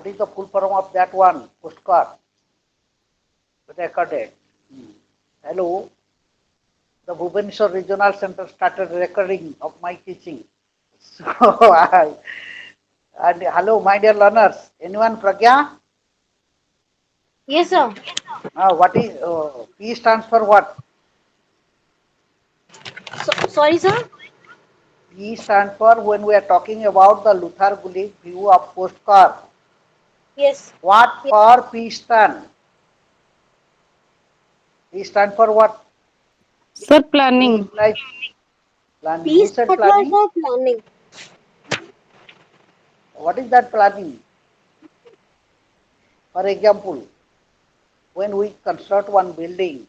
What is the full form of that one? Postcard. Recorded. Hello. The Bhubaneswar Regional Center started recording of my teaching. So, and hello, my dear learners. Anyone, Pragya? Yes, sir. What is P stands for what? Sorry, sir. P stands for when we are talking about the Luthar Gulick view of postcard. Yes. What for P stand? P stand for what? Sir, P planning. implies planning. Who Peace said patrol planning? for planning. What is that planning? For example, when we construct one building,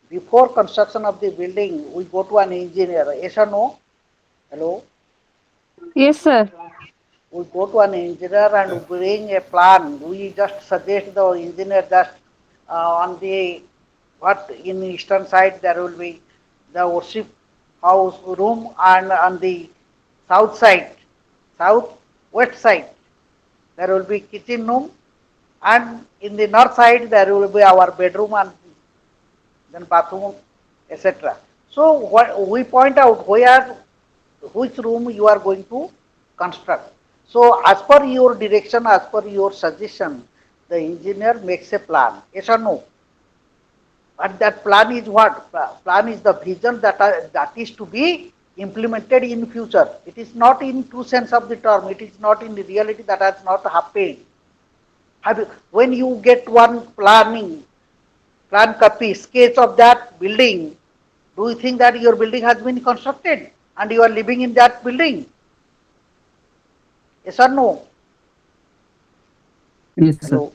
before construction of the building, we go to an engineer. Yes or no? Hello? Yes, sir. We go to an engineer and we bring a plan. We just suggest the engineer that on the what in eastern side there will be the worship house room, and on the south side, south west side, there will be kitchen room, and in the north side there will be our bedroom and then bathroom, etc. So what we point out where which room you are going to construct. So as per your direction, as per your suggestion, the engineer makes a plan. Yes or no? And that plan is what? Plan is the vision that is to be implemented in future. It is not in true sense of the term. It is not in the reality that has not happened. When you get one plan copy, sketch of that building, do you think that your building has been constructed and you are living in that building? Yes or no? Yes, sir. Hello?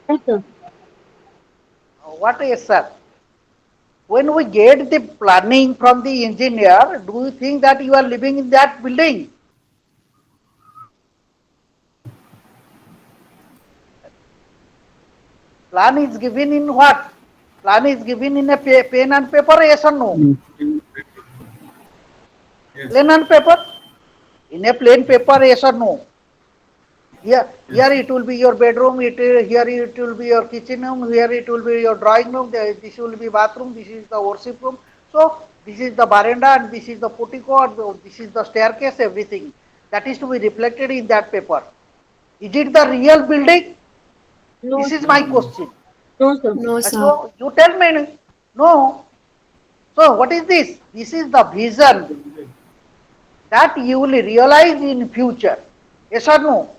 Yes, sir. What is sir? When we get the planning from the engineer, do you think that you are living in that building? Plan is given in what? Plan is given in a pen and paper, yes or no? Mm. Plain and paper? In a plain paper, yes or no? Here it will be your bedroom, here it will be your kitchen room, here it will be your drawing room, this will be bathroom, this is the worship room. So this is the veranda and this is the portico and this is the staircase, everything. That is to be reflected in that paper. Is it the real building? No, This is sir. my question. No, sir. No, sir. So you tell me, no. So what is this? This is the vision that you will realize in future. Yes or no?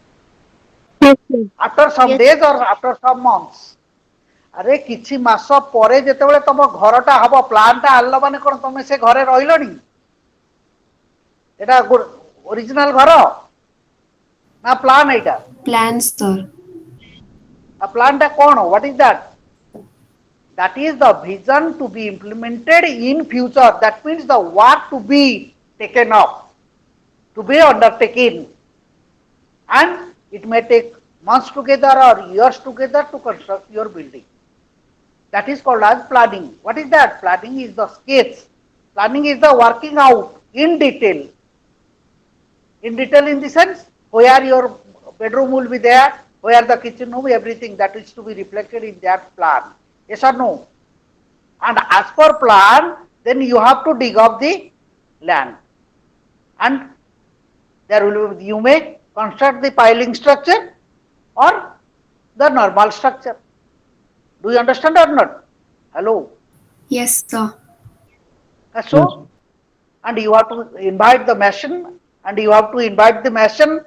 Yes, sir. After some Yes. days or after some months. ଆରେ କିଛି ମାସ ପରେ ଯେତେବେଳେ ତମ ଘରଟା ହବ, ପ୍ଲାନ୍ଟା ଆଣିଲ ମାନେ କଣ ତମେ ସେ ଘରେ ରହିଲଣି? ଏଟା ଓରିଜିନାଲ ଘର ନା ପ୍ଲାନ୍ ଏଇଟା? Plan, sir. ପ୍ଲାନ୍ଟା କଣ? What is that? That is the vision to be implemented in future. That means the work to be taken up, to be undertaken. And it may take months together or years together to construct your building. That is called as planning. What is that? Planning is the sketch. Planning is the working out in detail. In detail in the sense where your bedroom will be there, where the kitchen room, everything that is to be reflected in that plan. Yes or no? And as per plan, then you have to dig up the land. And there will be, you may construct the piling structure or the normal structure. Do you understand or not? Hello. Yes, sir. Yes. So, and you have to invite the mason, and you have to invite the mason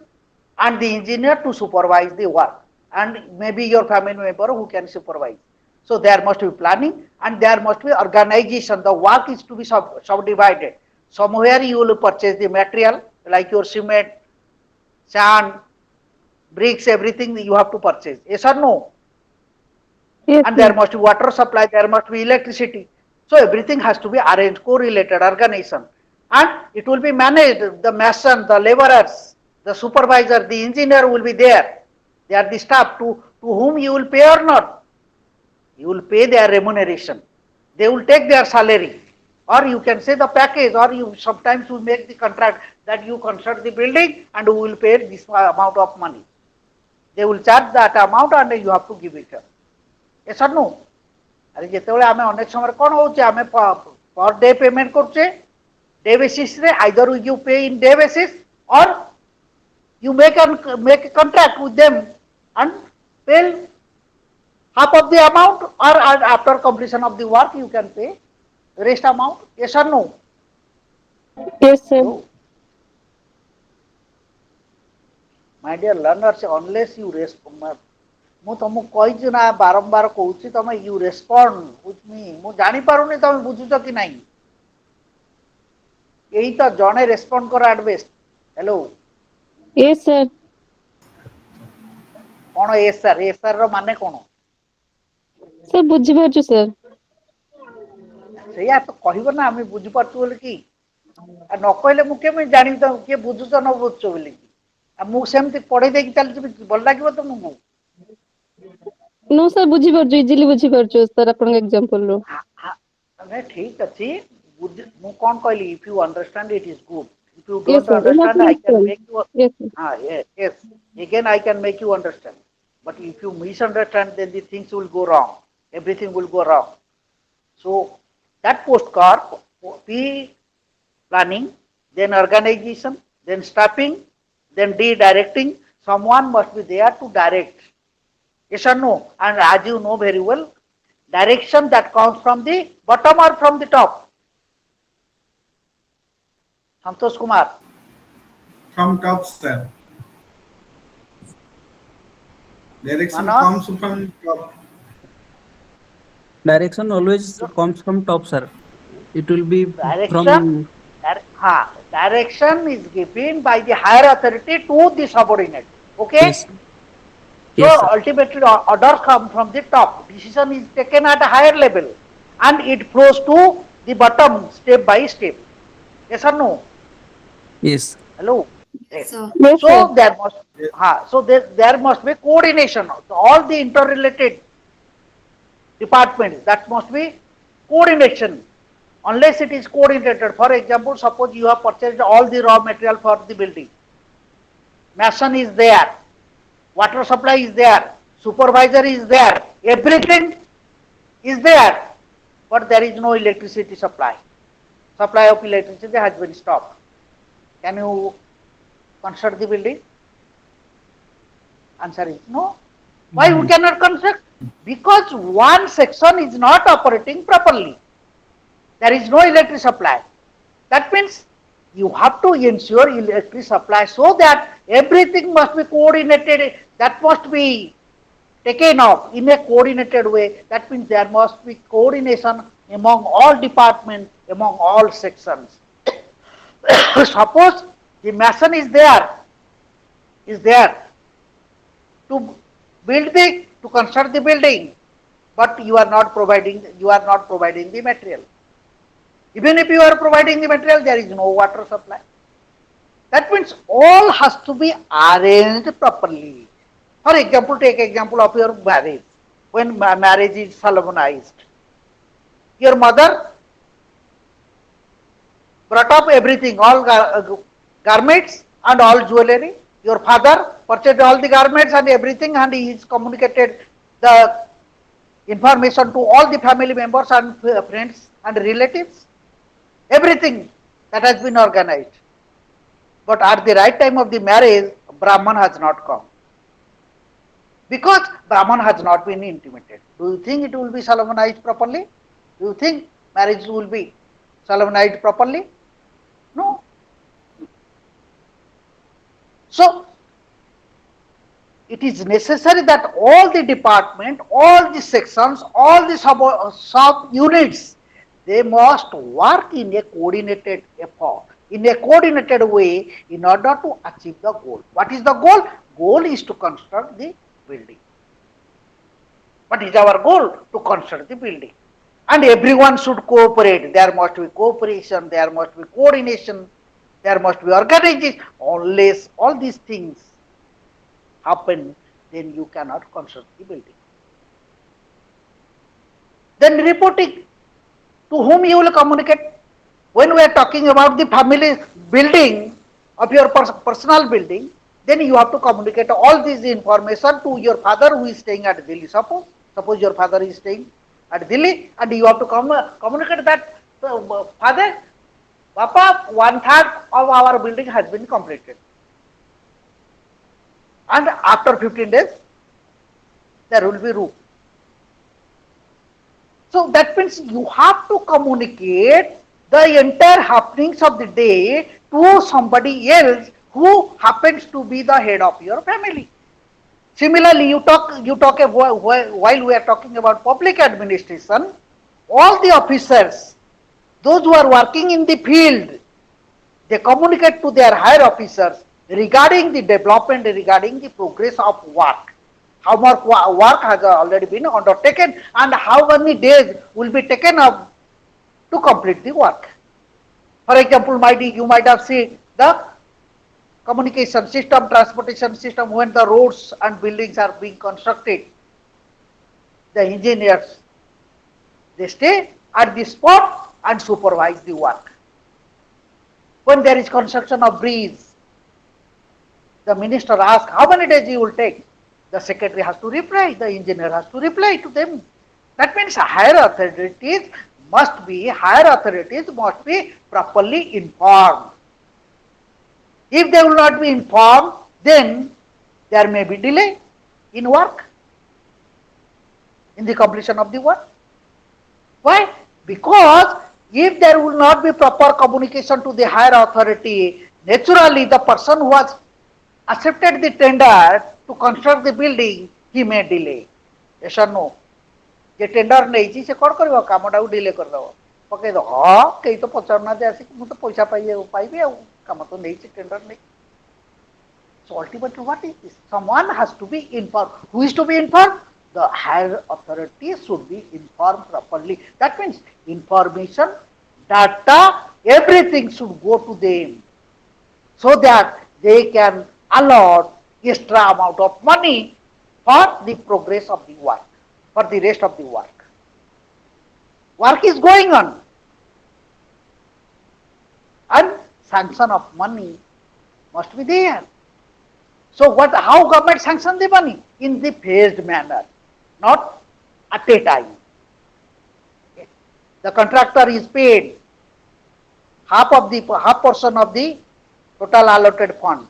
and the engineer to supervise the work, and maybe your family member who can supervise. So there must be planning and there must be organization. The work is to be subdivided. Somewhere you will purchase the material like your cement, sand, bricks, everything you have to purchase. Yes or no? Yes, And there sir. must be water supply, there must be electricity. So everything has to be arranged, correlated, organization. And it will be managed, the mason, the laborers, the supervisor, the engineer will be there. They are the staff to whom you will pay or not. You will pay their remuneration. They will take their salary. Or you can say the package, or you sometimes you make the contract that you construct the building and we will pay this amount of money. they will charge that amount and you have to give it. Yes or no? अरे जितेबाला आम अनेक समय कौन हो per day payment करुचे day basis रे either you पे in day basis और you make a contract with them and pay half of the amount or after completion of the work you can pay the rest amount. Yes or no? Yes, sir. No. My dear learners, unless you respond, ମୁଁ ତମକୁ କହିଛି ନା ବାରମ୍ବାର କହୁଛି ତମେ you respond with me. ମୁଁ ଜାଣିପାରୁନି ତମେ ବୁଝୁଛ କି ନାହିଁ ଏଇ ତ ଜଣେ ରେସ୍ପଣ୍ଡ କର at best. Hello. Yes, sir. କଣ SR ର ମାନେ କଣ? Sir, ବୁଝିପାରୁଛୁ sir. ସେଇଆ ତ କହିବ ନା ଆମେ ବୁଝିପାରୁଛୁ ବୋଲି କି ନ କହିଲେ ମୁଁ କେମିତି ଜାଣିବି ତ କିଏ ବୁଝୁଛ ନ ବୁଝୁଛ ବୋଲି କି ମୁଁ ସେମିତି ପଢେଇ ଦେଇକି ଚାଲିଯିବି ଭଲ ଲାଗିବ ତମକୁ? No, sir, ବୁଝିପାରୁଛୁ ଇଜିଲି ବୁଝିପାରୁଛୁ sir ଆପଣଙ୍କ example ରୁ. ଠିକ ଅଛି ମୁଁ କଣ କହିଲି if you understand it is good. If you Yes, don't sir. understand I can make you Yes, sir. yes again I can make you understand. But if you misunderstand then the things will go wrong. Everything will go wrong. So that postcard P planning, then organization, then staffing, then directing. Someone must be there to direct. Yes or no? And as you know very well, direction that comes from the bottom or from the top? Santosh Kumar. From top, sir. Direction Manas? comes from top. Direction always comes from top, sir. It will be Direction, from direction is given by the higher authority to the subordinate. Okay? yes, So yes, sir. ultimately orders come from the top. Decision is taken at a higher level and it flows to the bottom step by step. Yes or no? Yes, Hello? Yes, sir. Yes, So sir. there must be coordination. All the interrelated departments, that must be coordination. Unless it is coordinated, for example, suppose you have purchased all the raw material for the building. Mason is there, water supply is there, supervisor is there, everything is there, but there is no electricity supply. Supply of electricity has been stopped. Can you construct the building? Answer is no. Why we cannot construct? Because one section is not operating properly. There is no electric supply. That means you have to ensure electric supply so that everything must be coordinated. That must be taken up in a coordinated way. That means there must be coordination among all departments, among all sections. Suppose the mason is there to to construct the building, but you are not providing the material. Even if you are providing the material, there is no water supply. That means all has to be arranged properly. For example, take example of your marriage. When marriage is solemnized, your mother brought up everything, all garments and all jewelry. Your father purchased all the garments and everything, and he is communicated the information to all the family members and friends and relatives. Everything that has been organized. But at the right time of the marriage, Brahman has not come. Because Brahman has not been intimated. Do you think it will be solemnized properly? Do you think marriage will be solemnized properly? No. So, it is necessary that all the department, all the sections, all the sub units, they must work in a coordinated effort, in a coordinated way in order to achieve the goal. What is the goal? Goal is to construct the building. What is our goal? To construct the building. And everyone should cooperate. There must be cooperation, there must be coordination, there must be organization. Unless all these things happen, then you cannot construct the building. Then reporting. To whom you will communicate? When we are talking about the family building of your personal building, then you have to communicate all this information to your father who is staying at Delhi. Suppose your father is staying at Delhi, and you have to communicate that, father, Papa, 1/3 of our building has been completed. And after 15 days, there will be roof. So that means you have to communicate the entire happenings of the day to somebody else who happens to be the head of your family. Similarly, you talk while we are talking about public administration, all the officers, those who are working in the field, they communicate to their higher officers regarding the development, regarding the progress of work. How much work has already been undertaken and how many days will be taken up to complete the work. For example, you might have seen the communication system, transportation system, when the roads and buildings are being constructed, the engineers, they stay at the spot and supervise the work. When there is construction of bridge, the minister asks how many days you will take. The secretary has to reply, the engineer has to reply to them. That means higher authorities must be properly informed. If they will not be informed, then there may be delay in work, in the completion of the work. Why? Because if there will not be proper communication to the higher authority, naturally the person who has accepted the tender to construct the building, he may delay. Yes or no? J tender नहीं से कौन कर कामटा को delay करदेव पकईद हाँ कई तो पचारना आसिक मुझे पैसा पाइबी कम तो नहीं टेंडर नहीं. So ultimately what is this? Someone has to be informed. Who is to be informed? The higher authority should be informed properly. That means information, data, everything should go to them so that they can allot extra amount of money for the progress of the work, for the rest of the work. Work is going on and sanction of money must be there. So how government sanction the money? In the phased manner, not at a time. The contractor is paid half portion of the total allotted fund,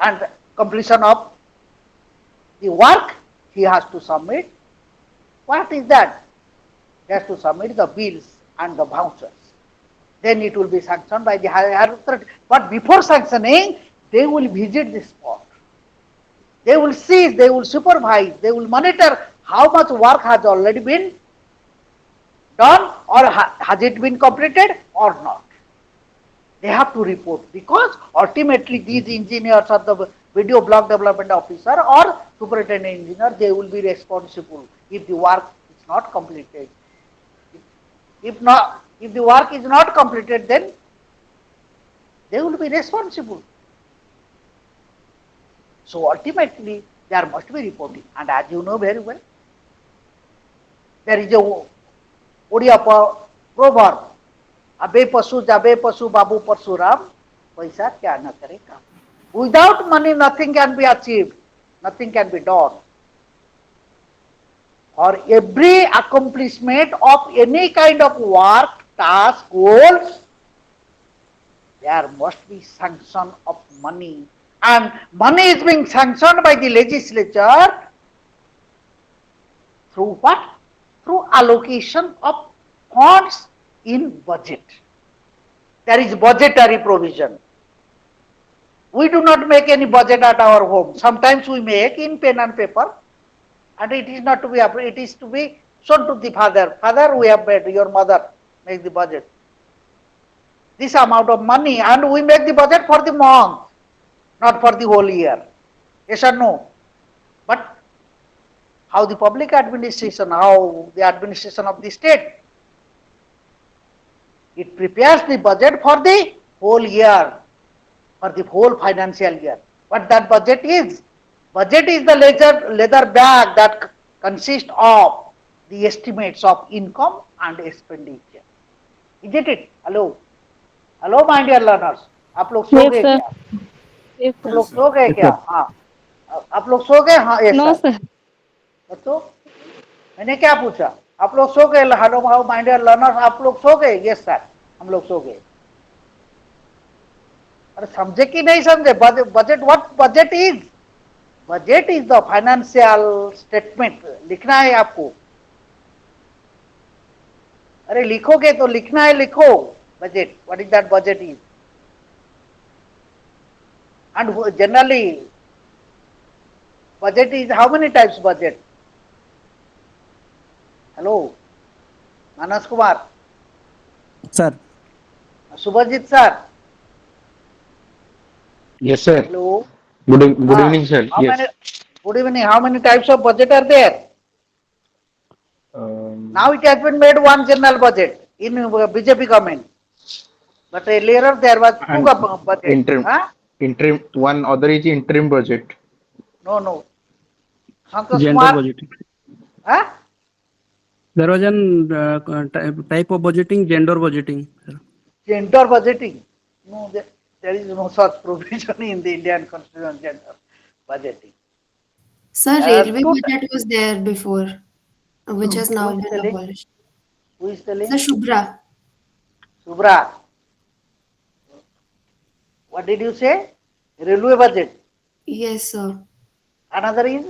and completion of the work he has to submit. What is that? He has to submit the bills and the vouchers. Then it will be sanctioned by the higher authority. But before sanctioning, they will visit the spot. They will see, they will supervise, they will monitor how much work has already been done or has it been completed or not. They have to report, because ultimately these engineers or the video block development officer or superintendent engineer, they will be responsible if the work is not completed. If the work is not completed, then they will be responsible. So ultimately there must be reporting, and as you know very well, there is a Odia proverb, abe pasu jabe pasu babu parsuram, paisa kya na kare kaam. Without money nothing can be achieved, nothing can be done. For every accomplishment of any kind of work, task, goals, there must be sanction of money. And money is being sanctioned by the legislature through what? Through allocation of funds in budget. There is budgetary provision. We do not make any budget at our home. Sometimes we make in pen and paper, and it is not to be it is to be shown to the father. Father, we have made, your mother make the budget. This amount of money, and we make the budget for the month, not for the whole year. Yes or no? But how the public administration, how the administration of the state, it prepares the budget for the whole year, for the whole financial year. What that budget is? Budget is the leather bag that consists of the estimates of income and expenditure. Isn't it? Hello? Hello, my dear learners. आप लोग सो Yes, गए sir. क्या? Yes, आप sir. लोग सो गए Yes, क्या? sir. हाँ, आप लोग सो गए? हाँ, यस No, सर। sir. तो मैंने क्या पूछा? आप लोग सो गए? Hello how my dear learners, आप लोग सो गए? यस सर, हम लोग सो गए। अरे समझे कि नहीं समझे? Budget, what budget is? Budget is the financial statement. लिखना है आपको। अरे लिखोगे तो लिखना है, लिखो। Budget, what is that budget is? And generally budget is how many types budget? Hello, Manas Kumar, Sir. Subhajit sir. Yes, sir. Hello. Good evening, sir. How many? Yes. Good evening. How many types of budget are there? Now it has been made one general budget in BJP government, but earlier there was two And budget. interim, Huh? interim. One other is interim budget. No, no. Santosh Gender Kumar. budgeting. Huh? There was an type of budgeting, gender budgeting, sir. Gender budgeting. No, there is no such provision in the Indian constitution. Gender budgeting. Sir, railway Two. budget was there before, which has Who now is been telling? abolished. Who is Sir, telling? Shubhra. Subra. What did you say? Railway budget. Yes, sir. Another is,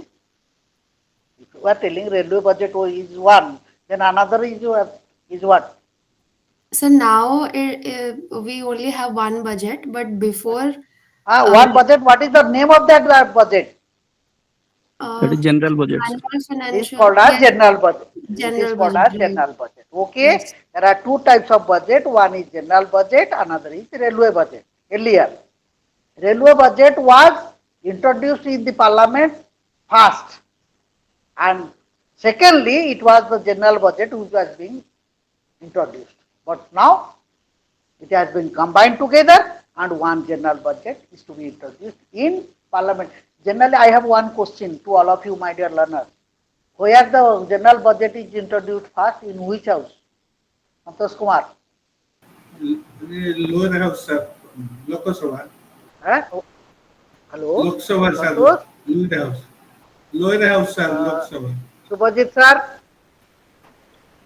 if you are telling railway budget is one, then another is what? So now we only have one budget, but before One budget. What is the name of that budget? That is general budget, sir. annual It is financial, called as yes, general budget. It is general called budget. as general budget. Okay. Yes. There are two types of budget. One is general budget. Another is railway budget. Earlier, railway budget was introduced in the parliament first, and secondly, it was the general budget which was being introduced. But now it has been combined together and one general budget is to be introduced in parliament. Generally, I have one question to all of you, my dear learners. Where the general budget is introduced first, in which house? Santosh Kumar. Lower house, sir. Lok Sabha. Huh? Hello? Lok Sabha, sir. Santosh? Lower house. Lower house, sir. Lok Sabha. Subhajit sir?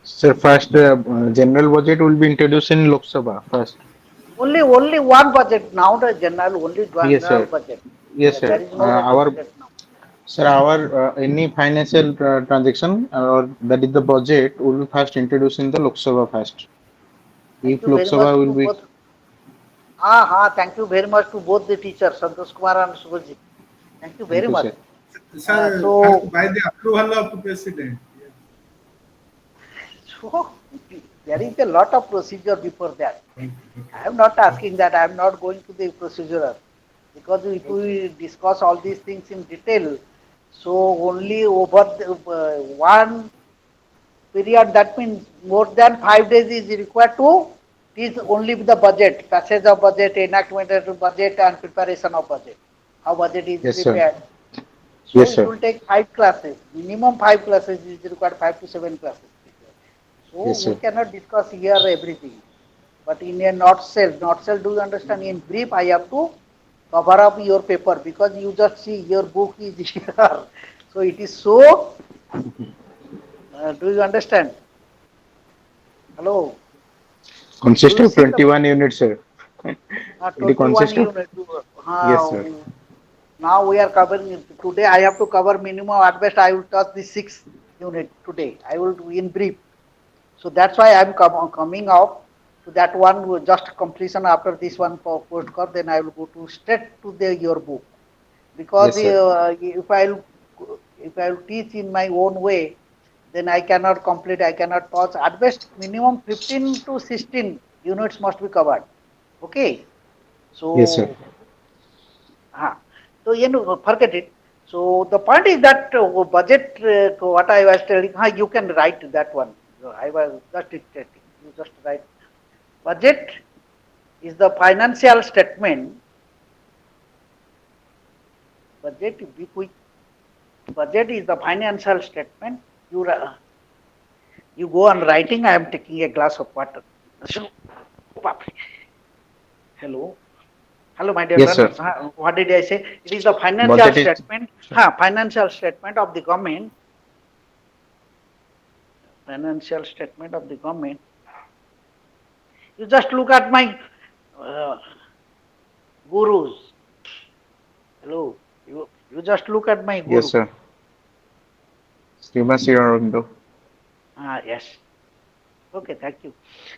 Sir, first general budget will be introduced in Lok Sabha first. Only one budget now, the general, only one Yes, general sir. budget. Yes, There sir. is no railway budget now. Sir, our any financial transaction or that is the budget will be first introduced in the Lok Sabha first. Thank If you Lok very much Sabha to will be both. Thank you very much to both the teachers, Santosh Kumar and Subhajit. Thank you thank very you, much. sir. Sir, So- by the approval of the president. So there is a lot of procedure before that. I am not asking that. I am not going to the procedure because if we discuss all these things in detail, so only over one period, that means more than 5 days is required to teach only the budget, passage of budget, enactment of budget, and preparation of budget. How budget is Yes, sir. prepared. So Yes, it sir. will take 5 classes. Minimum 5 classes is required, 5 to 7 classes. So Yes, we sir. cannot discuss here everything. But in a nutshell, do you understand? In brief, I have to cover up your paper because you just see your book is here. So it is so. Do you understand? Hello. Consist Do you of see the 21 units, sir. It 21 consists of unit. yes, sir. Now we are covering today. I have to cover minimum. At best, I will touch the 6th unit today. I will do in brief. So that's why I am coming out to that one with just completion after this one postcard. Then I will go to straight to your book because Yes, sir. if I will teach in my own way, then I cannot complete. I cannot touch. At best, minimum 15 to 16 units must be covered. Okay. So. Yes, sir. So forget it. So the point is that budget, what I was telling, you can write that one. I was just dictating. You just write. Budget is the financial statement. Budget, be quick. Budget is the financial statement. You go on writing. I am taking a glass of water. So, hello. Hello, my dear Yes, sir. learners. What did I say? It is the financial Budget is statement. Financial statement of the government. Financial statement of the government. You just look at my uh, gurus. Hello. You just look at my yes, guru. sir. Srimasi Aurobindo. Yes. Okay, thank you.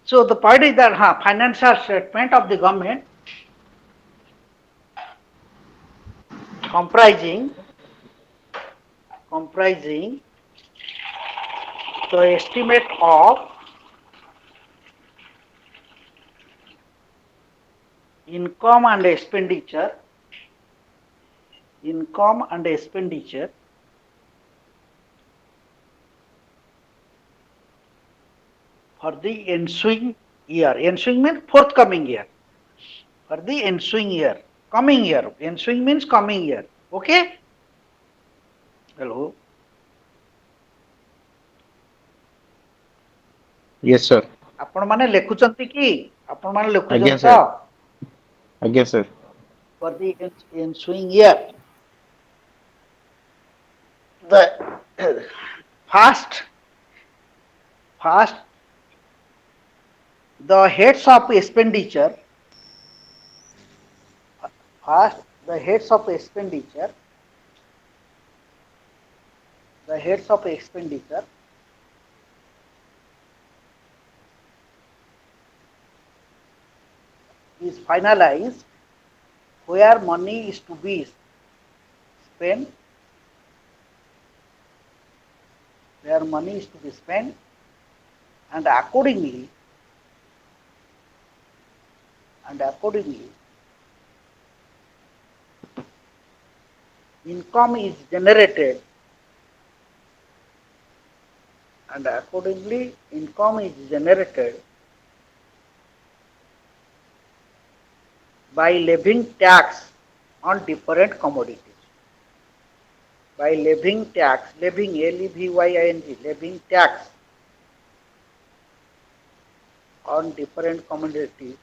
So the point is that financial statement of the government comprising the estimate of income and expenditure for the ensuing year. Ensuing means forthcoming year. For the ensuing year. Coming year. Ensuing means coming year. Okay? Hello. Yes, sir. ଆପଣ ମାନେ ଲେଖୁଛନ୍ତି କି? ଆପଣ ମାନେ Again, ଲେଖୁଛନ୍ତି ତ? sir. Again, sir. For the ensuing year. The first the heads of expenditure. First, the heads of expenditure is finalized where money is to be spent, and accordingly income is generated by levying tax on different commodities. By levying tax, levying tax on different commodities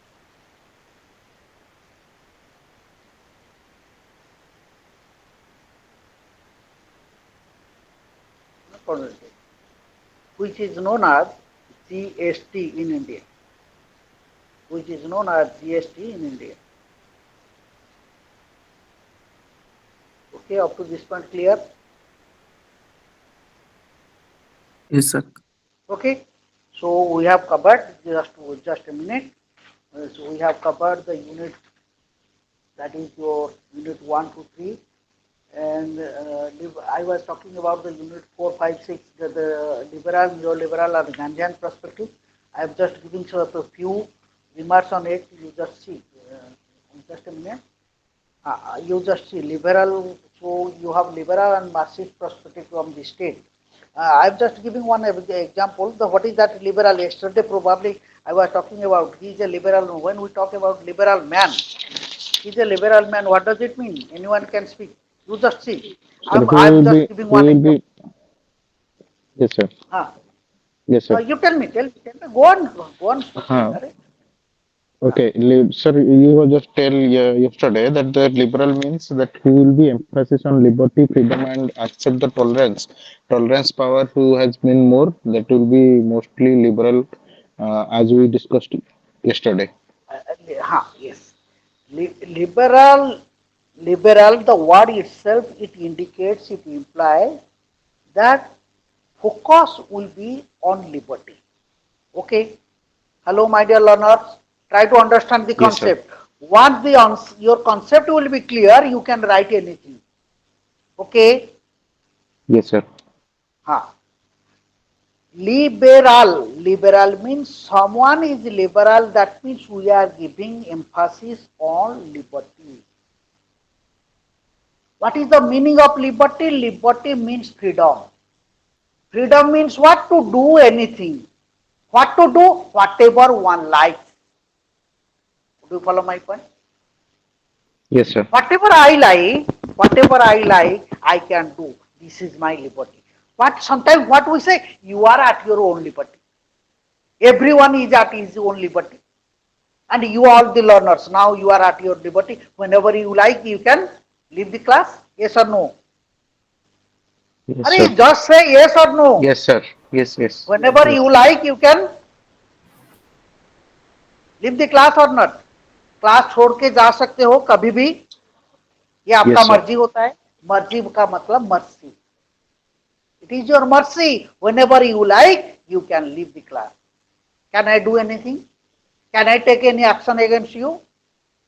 which is known as GST in India. Okay, up to this point clear? Yes, sir. Okay, so we have covered just a minute. So we have covered the unit, that is your unit 1 to 3, and I was talking about the unit 4, 5, 6, the liberal, neoliberal, and Gandhian perspective. I have just given a few remarks on it. You just see, just a minute. You just see liberal. So you have liberal and Marxist perspective from the state. I'm just giving one example. What is that liberal? Yesterday probably I was talking about. He is a liberal. When we talk about liberal man, he is a liberal man. What does it mean? Anyone can speak. You just see. Sir, I'm just giving one example. Yes, sir. Yes, sir. You tell me. Go on. Okay, sir, you were just tell yesterday that the liberal means that who will be emphasis on liberty, freedom, and accept the tolerance. Tolerance power who has been more, that will be mostly liberal, as we discussed yesterday. Yes. Liberal, the word itself, it indicates, it implies that focus will be on liberty. Okay. Hello, my dear learners. Try to understand the Yes, sir. concept. Once your concept will be clear, you can write anything. Okay. Yes, sir. Liberal means someone is liberal. That means we are giving emphasis on liberty. What is the meaning of liberty? Liberty means freedom. Freedom means what? To do anything. What to do? Whatever one likes. Do you follow my point? Yes, sir. Whatever I like, I can do. This is my liberty. But sometimes what we say, you are at your own liberty. Everyone is at his own liberty. And you all the learners, now you are at your liberty. Whenever you like, you can leave the class. Yes or no? Yes, sir. Are just say yes or no. Yes, sir. Yes, yes. Whenever Yes. you like, you can leave the class or not. Class छोड़ के जा सकते हो कभी भी, ये आपका Yes, sir. मर्जी होता है. मर्जी का मतलब mercy. It is your mercy. Whenever you like, you can leave the class. Can I do anything? Can I take any action against you?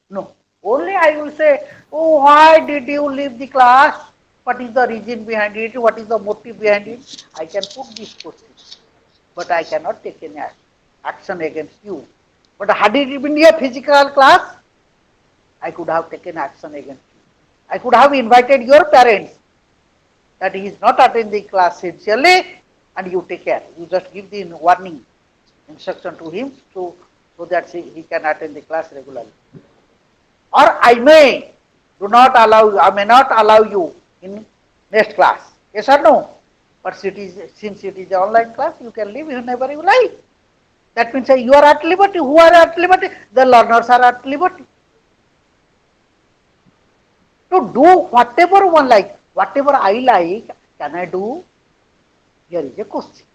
No. Only I will say, oh, why did you leave the class? What is the reason behind it? What is the motive behind it? I can put this question, but I cannot take any action against you. But had it been a physical class, I could have taken action against you. I could have invited your parents that he is not attending class sincerely, and you take care. You just give the warning, instruction to him so that he can attend the class regularly. Or I may not allow you in next class. Yes or no? But since it is an online class, you can leave whenever you like. That means you are at liberty. Who are at liberty? The learners are at liberty to do whatever one like. Whatever I like, can I do? Here is a question.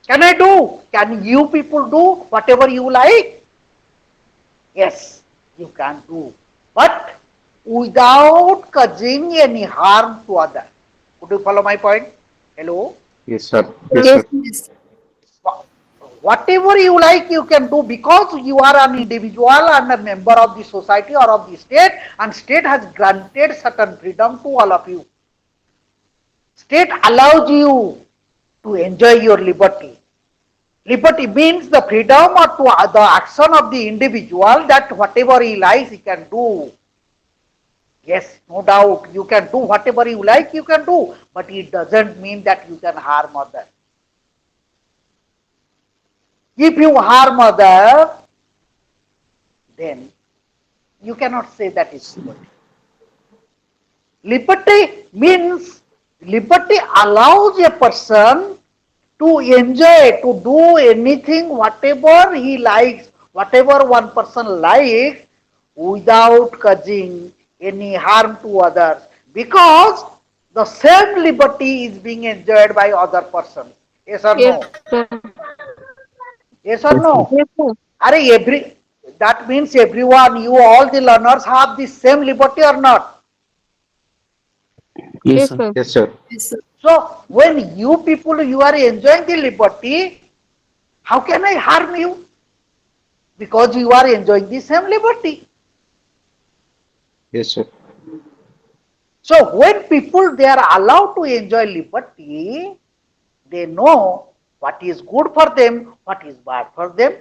Can I do? Can you people do whatever you like? Yes, you can do. But without causing any harm to others. Could you follow my point? Hello? Yes, sir. Yes, Yes. sir. Yes. Whatever you like, you can do because you are an individual and a member of the society or of the state, and state has granted certain freedom to all of you. State allows you to enjoy your liberty. Liberty means the freedom or to the action of the individual that whatever he likes, he can do. Yes, no doubt, you can do whatever you like, you can do, but it doesn't mean that you can harm others. If you harm others, then you cannot say that is liberty. Liberty means liberty allows a person to enjoy, to do anything, whatever he likes, whatever one person likes, without causing any harm to others, because the same liberty is being enjoyed by other persons. Yes or Yes, no? sir. Yes or no? Yes, sir. That means everyone, you all the learners have the same liberty or not? Yes, Yes, sir. sir. Yes, sir. Yes, sir. So when you people, you are enjoying the liberty, how can I harm you? Because you are enjoying the same liberty. Yes, sir. So when people, they are allowed to enjoy liberty, they know what is good for them, what is bad for them.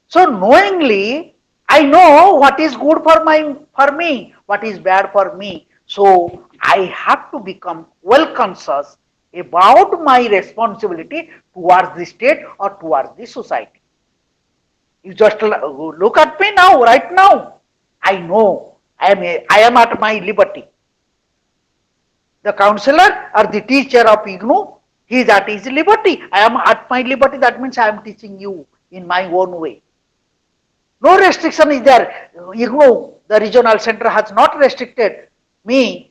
So knowingly, I know what is good for me, what is bad for me. So I have to become well conscious about my responsibility towards the state or towards the society. You just look at me now, right now. I know I am at my liberty. The counselor or the teacher of IGNU, he is at his liberty. I am at my liberty. That means I am teaching you in my own way. No restriction is there. IGNU, the regional center, has not restricted me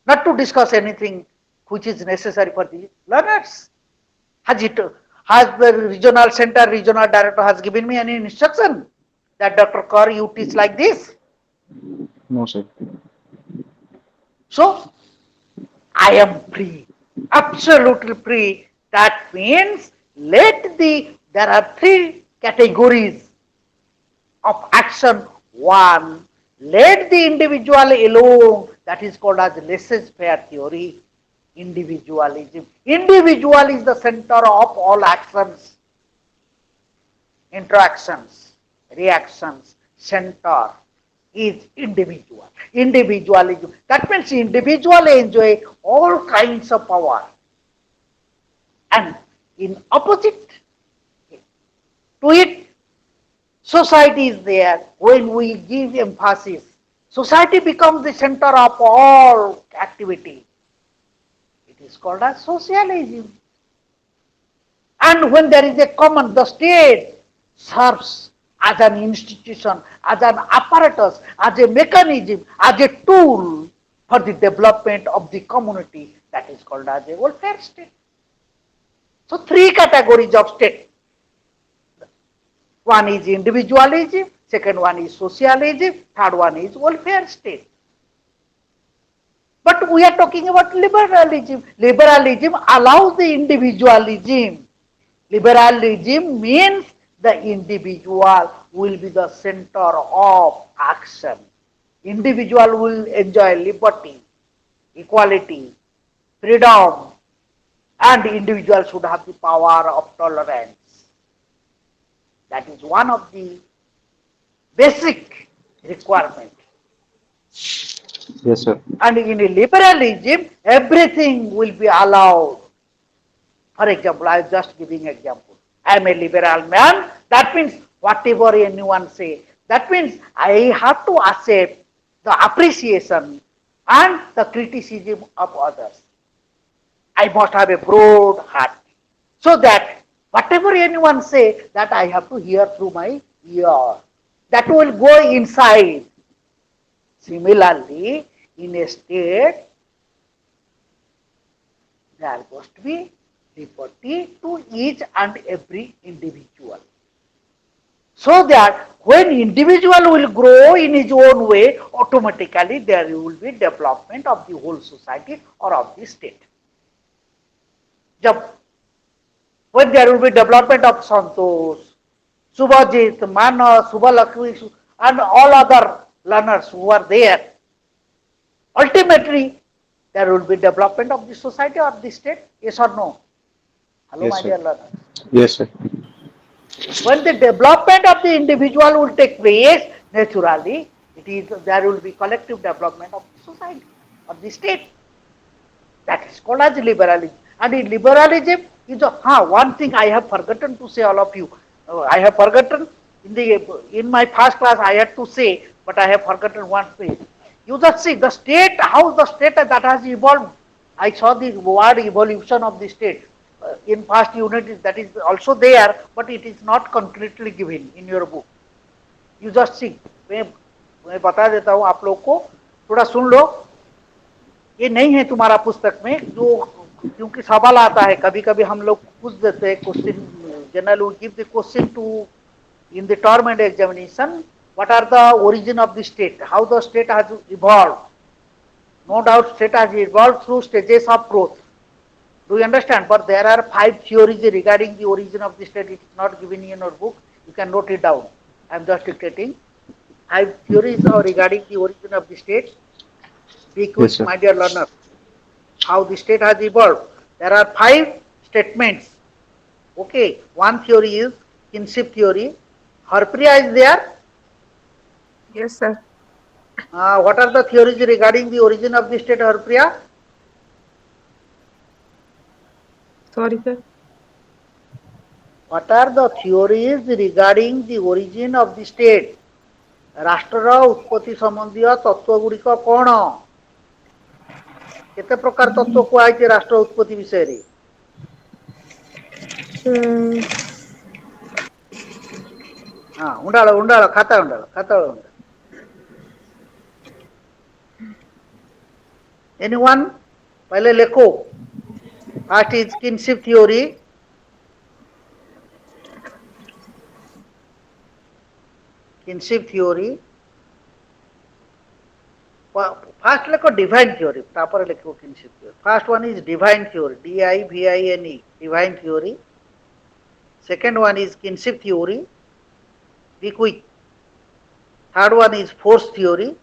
not to discuss anything which is necessary for the learners. Has the regional center, regional director has given me any instruction that Dr. Kaur, you teach like this? No, sir. So I am free, absolutely free. That means there are three categories of action. One, let the individual alone, that is called as laissez-faire theory, individualism. Individual is the center of all actions, interactions, reactions, center is individual. Individualism. That means individual enjoy all kinds of power. And in opposite to it, society is there. When we give emphasis, society becomes the center of all activity. It is called as socialism. And when there is a common, the state, serves as an institution, as an apparatus, as a mechanism, as a tool for the development of the community, that is called as a welfare state. So three categories of state. One is individualism, second one is socialism, third one is welfare state. But we are talking about liberalism. Liberalism allows the individualism. Liberalism means the individual will be the center of action. Individual will enjoy liberty, equality, freedom, and individual should have the power of tolerance. That is one of the basic requirements. Yes, sir. And in a liberalism, everything will be allowed. For example, I am just giving example. I am a liberal man. That means whatever anyone say, that means I have to accept the appreciation and the criticism of others. I must have a broad heart, so that whatever anyone say, that I have to hear through my ear. That will go inside. Similarly, in a state, there must be liberty to each and every individual. So that when individual will grow in his own way, automatically there will be development of the whole society or of the state. When there will be development of Santosh, Subhajit, Manas, Subhalakshmi, and all other learners who are there, ultimately there will be development of the society or the state, yes or no? Hello, Yes, my sir. dear learners. Yes, sir. When the development of the individual will take place, naturally, there will be collective development of the society, of the state. That is called as liberalism. And in liberalism is one thing I have forgotten to say all of you. I have forgotten in my first class I had to say, but I have forgotten one phrase. You just see the state, how the state that has evolved. I saw the word evolution of the state in past unit, that is also there, but it is not concretely given in your book. You just see. मैं बता देता हूँ आप लोग को, थोड़ा सुन लो. ये नहीं है तुम्हारा पुस्तक में, जो क्योंकि सवाल आता है कभी कभी हम लोग पूछ देते हैं question. General would give the question to in the term and examination, what are the origin of the state, how the state has evolved. No doubt state has evolved through stages of growth. Do you understand? But there are 5 theories regarding the origin of the state. It is not given in your book. You can note it down. I am just dictating. 5 theories are regarding the origin of the state. Be quick, Yes, sir. my dear learner. How the state has evolved. There are 5 statements. Okay. One theory is kinship theory. Harpriya is there. Yes, sir. What are the theories regarding the origin of the state, Harpriya? Sorry, sir. What are the theories regarding the origin of the state? राष्ट्रर उत्पत्ति संबंधी तत्व गुड़िक कौन? केते प्रकार तत्व कुआई राष्ट्र उत्पत्ति विषय रे? हाँ, उंडाल उंडाल खाता उंडाल खाता उंडाल. Anyone? पहले लिखो. First is kinship theory. Kinship theory. First लिखो divine theory. तापर लिखो kinship theory. First one is divine theory. D-I-V-I-N-E. Divine theory. Second one is kinship theory. Be quick. Third one is force theory.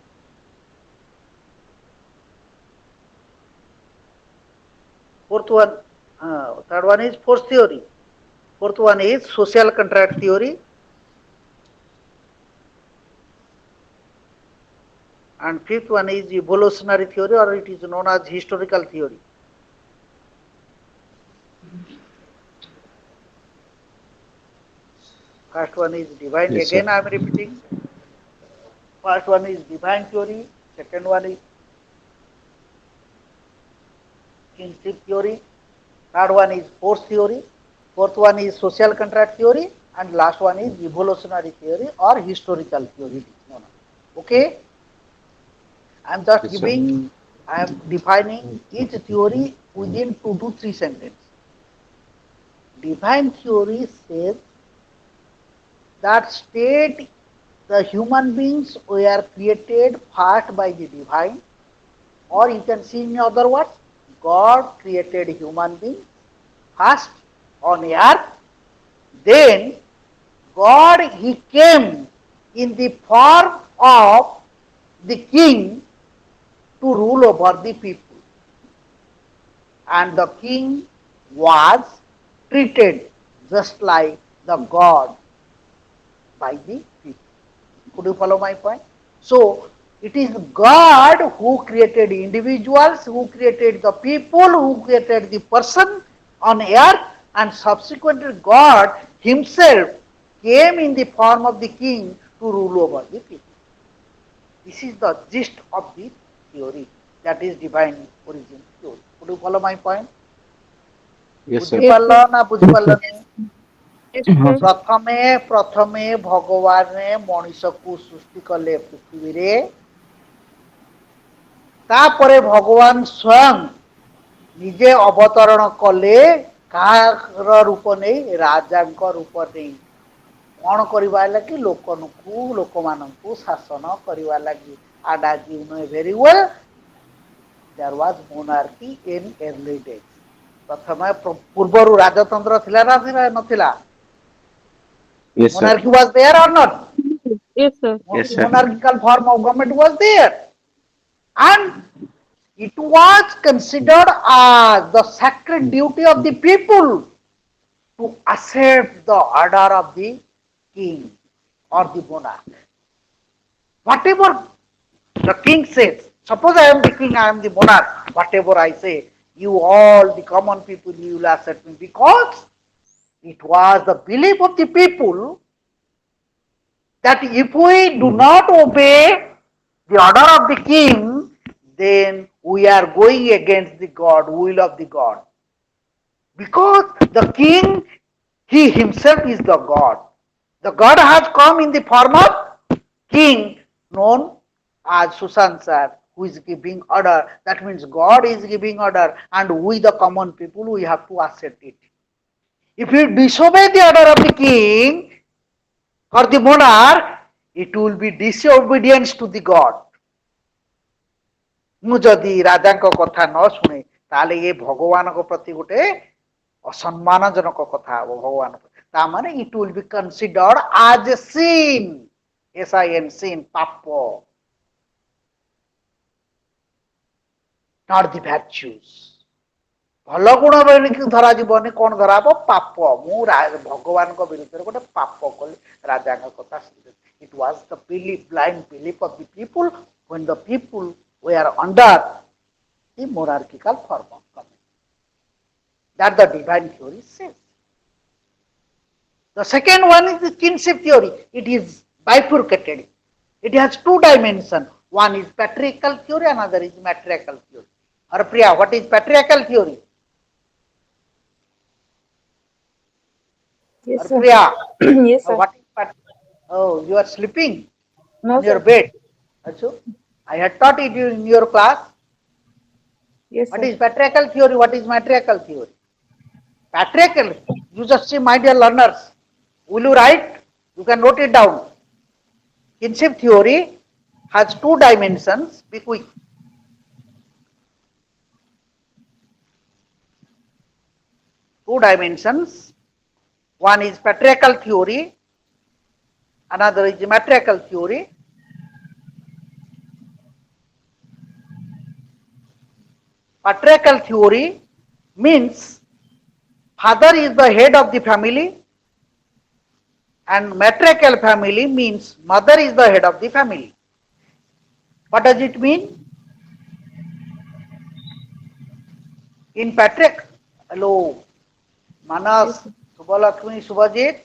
Third one is force theory. Fourth one is social contract theory. And fifth one is evolutionary theory, or it is known as historical theory. First one is divine, Yes, again sir. I am repeating. First one is divine theory, second one is kinship theory, third one is force theory, fourth one is social contract theory, and last one is evolutionary theory or historical theory. Okay, I am just Yes, sir. giving, I am defining each theory within 2 to 3 sentences. Divine theory says that state the human beings were created first by the divine, or you can see in other words, God created human beings first on earth, then God he came in the form of the king to rule over the people, and the king was treated just like the God by the people. Could you follow my point? So it is God who created individuals, who created the people, who created the person on earth, and subsequently God himself came in the form of the king to rule over the people. This is the gist of the theory, that is divine origin theory. Could you follow my point? Yes, sir. Yes, বুঝিপারল sir. না বুঝিপারলনি? Yes, ହଁ sir. ପ୍ରଥମେ ପ୍ରଥମେ ଭଗବାନ ମଣିଷକୁ ସୃଷ୍ଟି କଲେ ପୃଥିବୀରେ, ତାପରେ ଭଗବାନ ସ୍ୱୟଂ ନିଜେ ଅବତରଣ କଲେ କାହାର ରୂପ ନେଇ? ରାଜାଙ୍କ ରୂପ ନେଇ। କ'ଣ କରିବା ଲାଗି? ଲୋକମାନଙ୍କୁ ଶାସନ କରିବା ଲାଗି। And as you know very well, there was monarchy in early days. ପ୍ରଥମେ ପୂର୍ବରୁ ରାଜତନ୍ତ୍ର ଥିଲା ନା ନଥିଲା? Yes, sir. Monarchy was there or not? Yes, sir. Yes, sir. Monarchical form of government was there, and it was considered as the sacred duty of the people to accept the order of the king or the monarch. Whatever the king says, suppose I am the king, I am the monarch, whatever I say, you all, the common people, you will accept me, because it was the belief of the people that if we do not obey the order of the king, then we are going against the God, will of the God. Because the king, he himself is the God. The God has come in the form of king, known as Susansar, who is giving order. That means God is giving order, and we, the common people, we have to accept it. If we disobey the order of the king or the monarch, it will be disobedience to the God. ମୁଁ ଯଦି ରାଜାଙ୍କ କଥା ନ ଶୁଣେ, ତାହେଲେ ଏ ଭଗବାନଙ୍କ ପ୍ରତି ଗୋଟେ ଅସମ୍ମାନଜନକ କଥା ହେବ ଭଗବାନ। ତା ମାନେ it will be considered as a sin, sin, sin, ପାପ, not the virtues. ଭଲ ଗୁଣ ବୋଲିକି ଧରାଯିବନି, କ'ଣ ଧରାହବ? ପାପ। ମୁଁ ଭଗବାନଙ୍କ ବିରୁଦ୍ଧରେ ଗୋଟେ ପାପ କଲି, ରାଜାଙ୍କ କଥା ଶୁଣିଲି। It was the belief, blind belief of the people when the people were under the monarchical form of government. That the divine theory says. The second one is the kinship theory. It is bifurcated. It has 2 dimensions. One is patriarchal theory, another is matriarchal theory. Harpriya, what is patriarchal theory? Yes, sir. Harpriya, Yes, sir. what is oh, you are sleeping No, on your sir. bed. Achoo? I had taught it in your class. Yes, What sir. is patriarchal theory? What is matriarchal theory? Patriarchal, you just see, my dear learners. Will you write? You can note it down. Kinship theory has 2 dimensions. Be quick. 2 dimensions. One is patriarchal theory, another is matriarchal theory. Patriarchal theory means father is the head of the family, and matriarchal family means mother is the head of the family. What does it mean? In patriarch, hello, Manas, Subhalakshmi, Subhajit.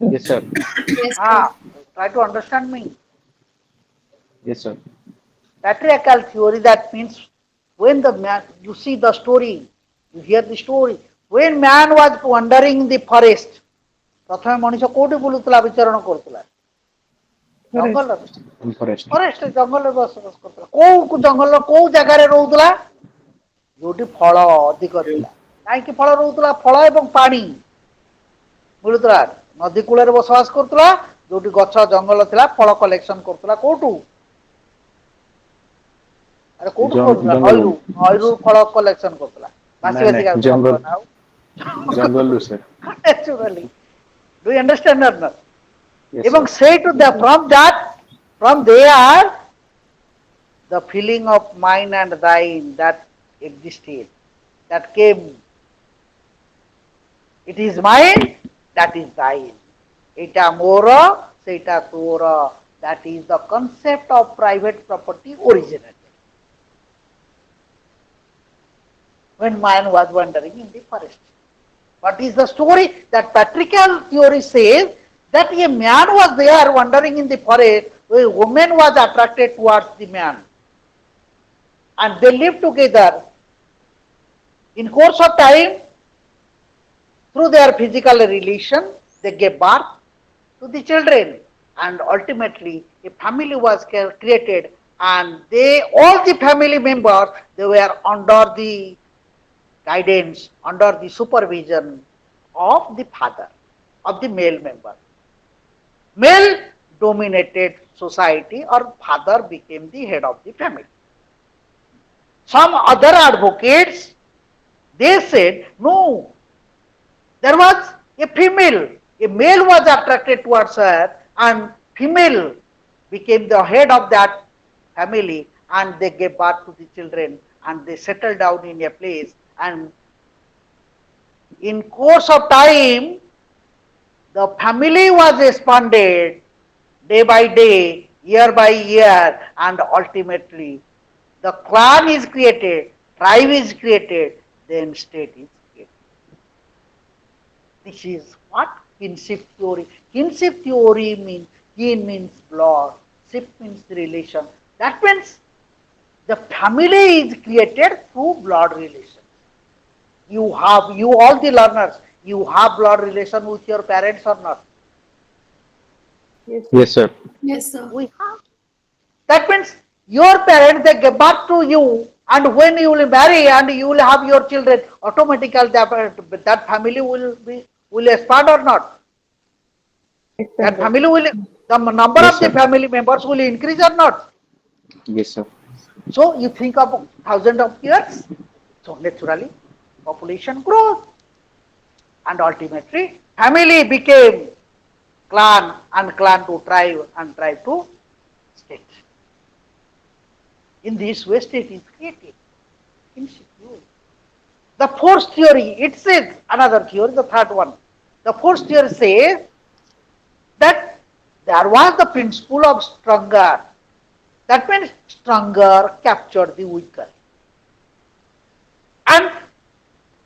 Yes, sir. Yes, sir. Try to understand me. Yes, sir. Patriarchal theory, that means when the man, you see the story, you hear the story, when man was wandering in the forest, ପ୍ରଥମେ ମଣିଷ କୋଉଠି ବୁଲୁଥିଲା ବିଚରଣ କରୁଥିଲା ଜଙ୍ଗଲରେ Forest. Forest ଜଙ୍ଗଲରେ ବସବାସ କରୁଥିଲା କୋଉ ଜଙ୍ଗଲର କୋଉ ଜାଗାରେ ରହୁଥିଲା ଯୋଉଠି ଫଳ ଅଧିକ ଥିଲା କାହିଁକି ଫଳ ରହୁଥିଲା ଫଳ ଏବଂ ପାଣି ମିଳୁଥିଲା ନଦୀ କୂଳରେ ବସବାସ କରୁଥିଲା ଯୋଉଠି ଗଛ ଜଙ୍ଗଲ ଥିଲା ଫଳ କଲେକ୍ସନ କରୁଥିଲା କୋଉଠୁ ଆରେ କୋଉଠୁ କରୁଥିଲା Jungle. ନଈରୁ ଫଳ କଲେକ୍ସନ କରୁଥିଲା ଭାସି ଭାସି ଯାଉଥିଲା ଫଳ Jungle. ନା ଆଉ Jungle, sir. Naturally. Do you understand or not? Yes, Even sir. say to them from there, the feeling of mine and thine that existed, that came. It is mine, that is thine. Eta mora, seta tora. That is the concept of private property originated. When man was wandering in the forest. What is the story? That patriarchal theory says that a man was there wandering in the forest, a woman was attracted towards the man. And they lived together. In course of time, through their physical relation, they gave birth to the children. And ultimately, a family was created and all the family members, they were under the guidance, under the supervision of the father, of the male member. Male dominated society or father became the head of the family. Some other advocates, they said, no, there was a female, a male was attracted towards her and female became the head of that family and they gave birth to the children and they settled down in a place and in course of time the family was expanded day by day, year by year and ultimately the clan is created, tribe is created, then state is created. This is what kinship theory. Kinship theory means kin means blood, ship means relation. That means the family is created through blood relation. You all the learners, you have blood relation with your parents or not? Yes. Yes, sir. Yes, sir. We have. That means your parents, they give birth to you and when you will marry and you will have your children, automatically that family will expand or not? That Extended. family will, the number Yes, of the sir. family members will increase or not? Yes, sir. So you think of thousands of years, so naturally population grows and ultimately family became clan and clan to tribe and tribe to state. In this way state is created. The force theory, it says another theory, the third one. The force theory says that there was the principle of stronger. That means stronger captured the weaker. And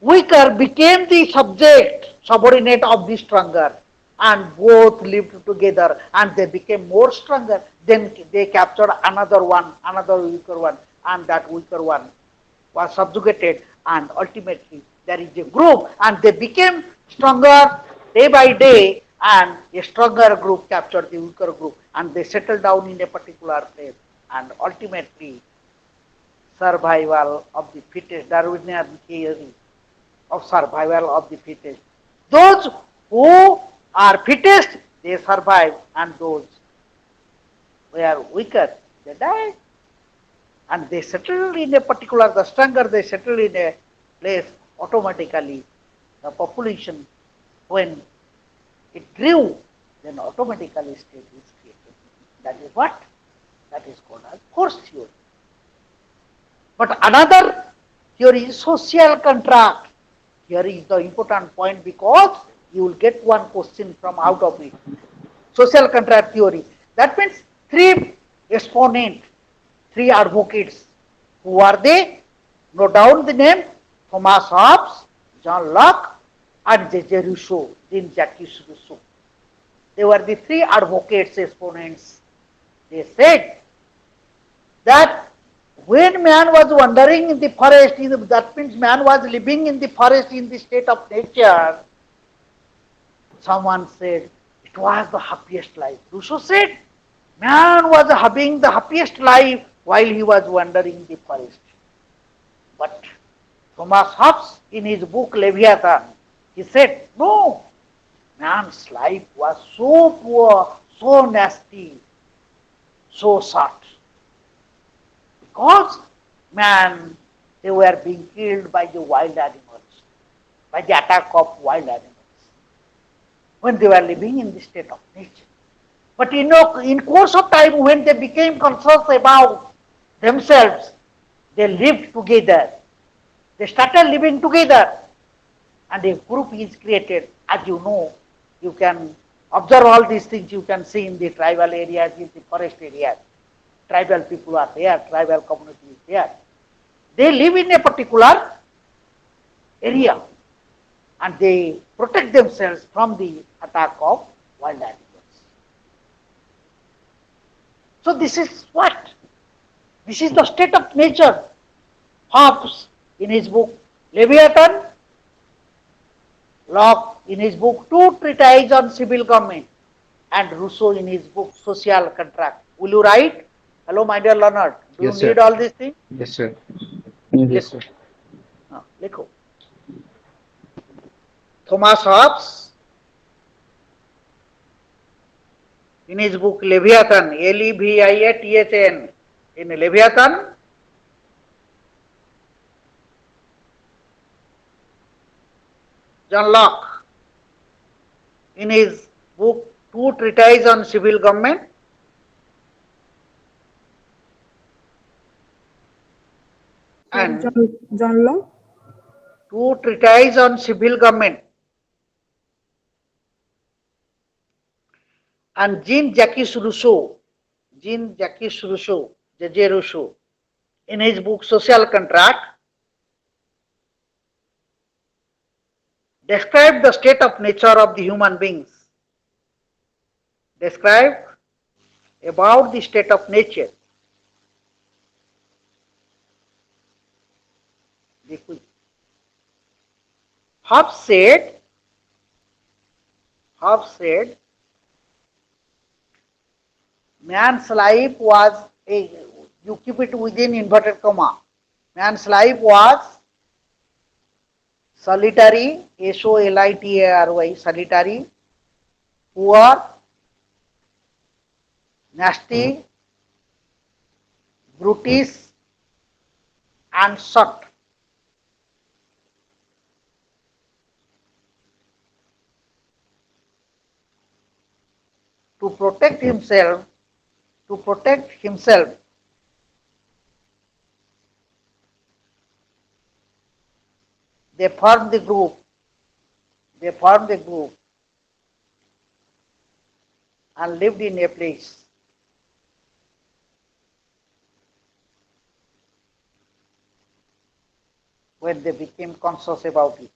weaker became the subordinate of the stronger. And both lived together and they became more stronger. Then they captured another weaker one, and that weaker one was subjugated and ultimately there is a group and they became stronger day by day and a stronger group captured the weaker group and they settled down in a particular place and ultimately survival of the fittest, Darwinian theory of survival of the fittest. Those who are fittest, they survive and those who are weaker, they die. And they settle in a particular, the stronger they settle in a place, automatically the population, when it grew, then automatically state is created. That is what? That is called as force theory. But another theory is social contract. Here is the important point because you will get one question from out of it. Social contract theory. That means three exponents, three advocates. Who are they? Note down the name: Thomas Hobbes, John Locke, and J.J. Rousseau, Jean-Jacques Rousseau. They were the three advocates, exponents. They said that when man was wandering in the forest, that means man was living in the forest in the state of nature. Someone said it was the happiest life. Rousseau said man was having the happiest life while he was wandering the forest. But Thomas Hobbes, in his book Leviathan, he said, no, man's life was so poor, so nasty, so short. Because man, they were being killed by the wild animals, by the attack of wild animals, when they were living in the state of nature. But in course of time, when they became conscious about themselves, they lived together. They started living together, and a group is created. As you know, you can observe all these things. You can see in the tribal areas, in the forest areas. Tribal people are there. Tribal community is there. They live in a particular area, and they protect themselves from the attack of wild animals. So this is what? This is the state of nature. Hobbes, in his book Leviathan, Locke, in his book Two Treatises on Civil Government, and Rousseau in his book Social Contract. Will you write? Hello, my dear Leonard. Do you Yes, sir. need all these things? Yes, sir. Yes, Likho. sir. Likho. Thomas Hobbes, in his book Leviathan, Leviathan, in Leviathan, John Locke, in his book Two Treatises on Civil Government, and John Law. Two Treatises on Civil Government, and Jean-Jacques Rousseau, J.J. Rousseau, in his book Social Contract, described the state of nature of the human beings. Described about the state of nature. Hobbes said, man's life was you keep it within inverted comma. Man's life was solitary, solitary, solitary, poor, nasty, brutish, and short. To protect himself, they formed the group. And lived in a place. When they became conscious about it.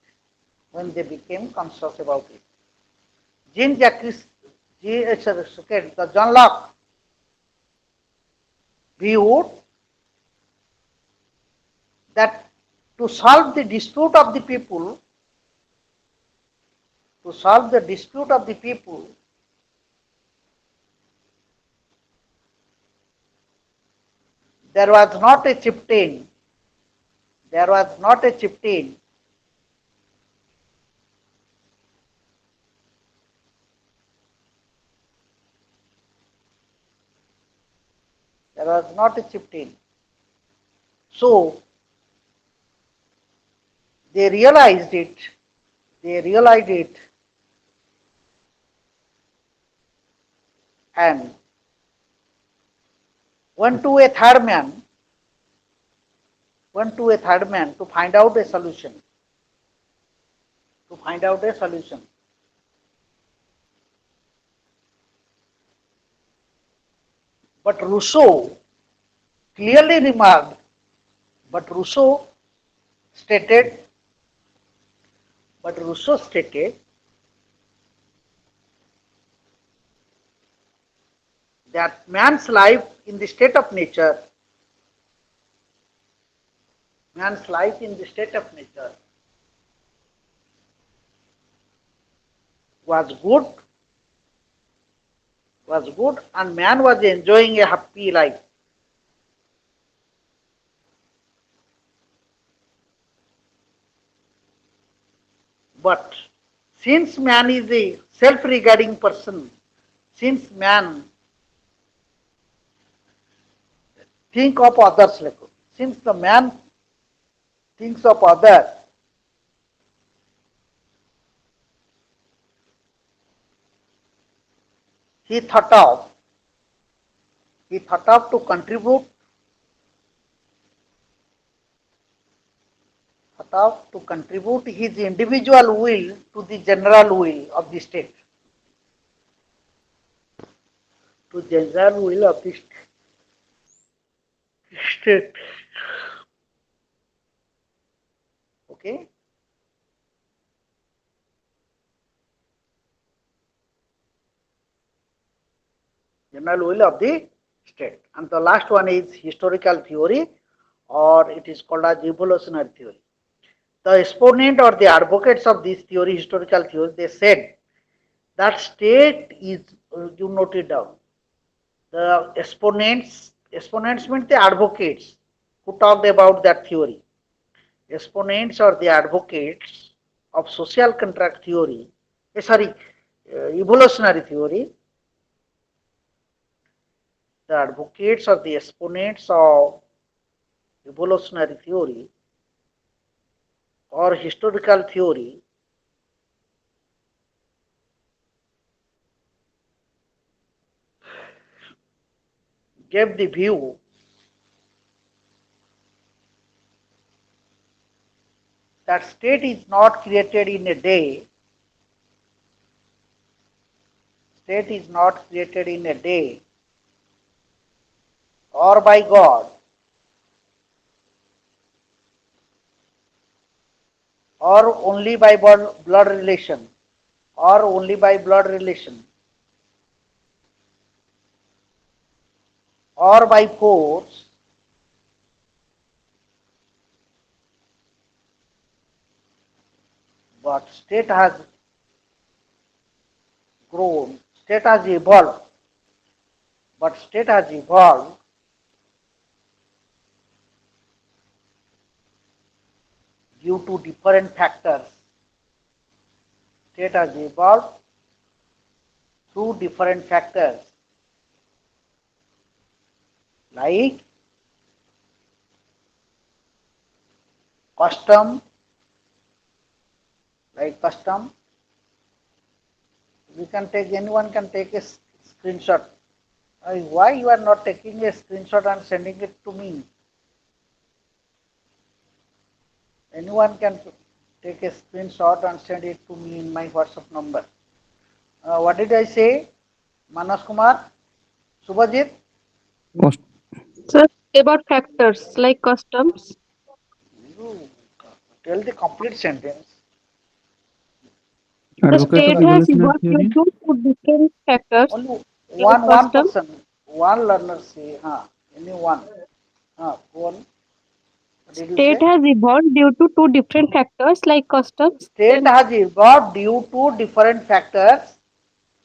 John Locke viewed that to solve the dispute of the people, there was not a chieftain. So they realized it. And went to a third man to find out a solution. But Rousseau clearly remarked, stated that man's life in the state of nature was good, and man was enjoying a happy life. But since man is a self-regarding person, since man think of others, like since the man thinks of others, he thought of to contribute his individual will to the general will of the state, to general will of the state. Okay. General will of the state. And the last one is historical theory, or it is called as evolutionary theory. The exponent or the advocates of this theory, historical theory, they said that state is, you note it down, the exponents mean the advocates who talked about that theory. Exponents or the advocates of social contract theory, evolutionary theory, the advocates or the exponents of evolutionary theory or historical theory gave the view that state is not created in a day, state is not created in a day or by God or only by blood relation or only by blood relation or by force, but state has grown, state has evolved, but state has evolved due to different factors. State has evolved through different factors like custom, we can take, anyone can take a screenshot. Why you are not taking a screenshot and sending it to me? Anyone can take a screenshot and send it to me in my WhatsApp number. What did I say? Manas Kumar? Subhajit? Cost. Sir, about factors like customs. You tell the complete sentence. The Advocates of state has evolutionary evolved theory. due to different factors Only like one custom. person, one learner say, any one. Go on. What did you State say? has evolved due to two different factors like customs. State has evolved due to different factors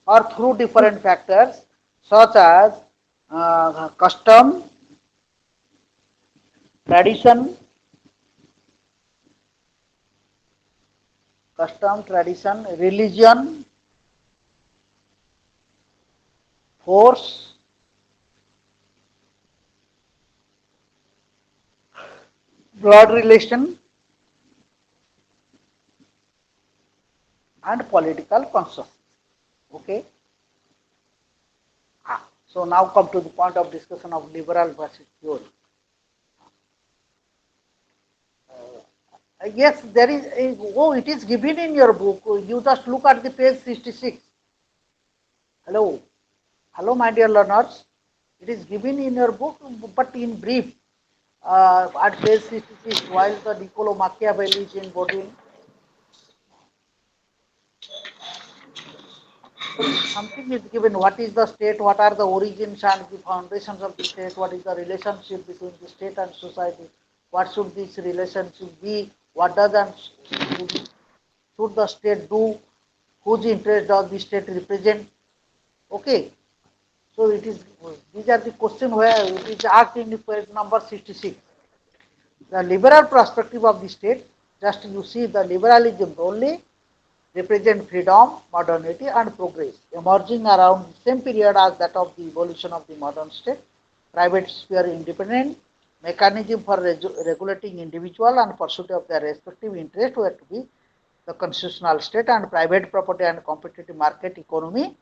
or through different factors such as custom, tradition, religion, force, blood relation, and political conscience. Okay. So now come to the point of discussion of liberal versus theory. Yes, there is a, oh, it is given in your book. You just look at the page 66. Hello. Hello, my dear learners. It is given in your book, but in brief, at page 66, while the Niccolo Machiavelli is in Bodin, something is given. What is the state? What are the origins and the foundations of the state? What is the relationship between the state and society? What should this relationship be? What does and should the state do? whose interest does the state represent? Okay. So it is, these are the question where it is asked in the page number 66. The liberal perspective of the state, just you see the liberalism only represent freedom, modernity and progress emerging around the same period as that of the evolution of the modern state. Private sphere independent mechanism for regulating individual and pursuit of their respective interest were to be the constitutional state and private property and competitive market economy.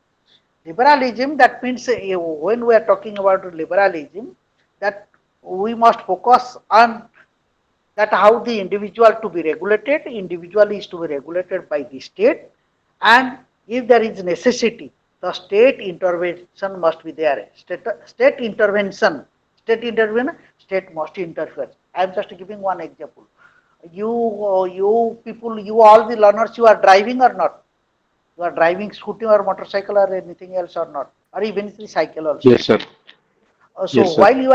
Liberalism, that means when we are talking about liberalism, that we must focus on that how the individual to be regulated, individual is to be regulated by the state, and if there is necessity, the state intervention must be there. State intervention, state must interfere. I am just giving one example. You people, you all the learners, you are driving or not? You are driving scooty or motorcycle or anything else or not? Or even the cycle also. Yes, sir. So Yes, sir. while you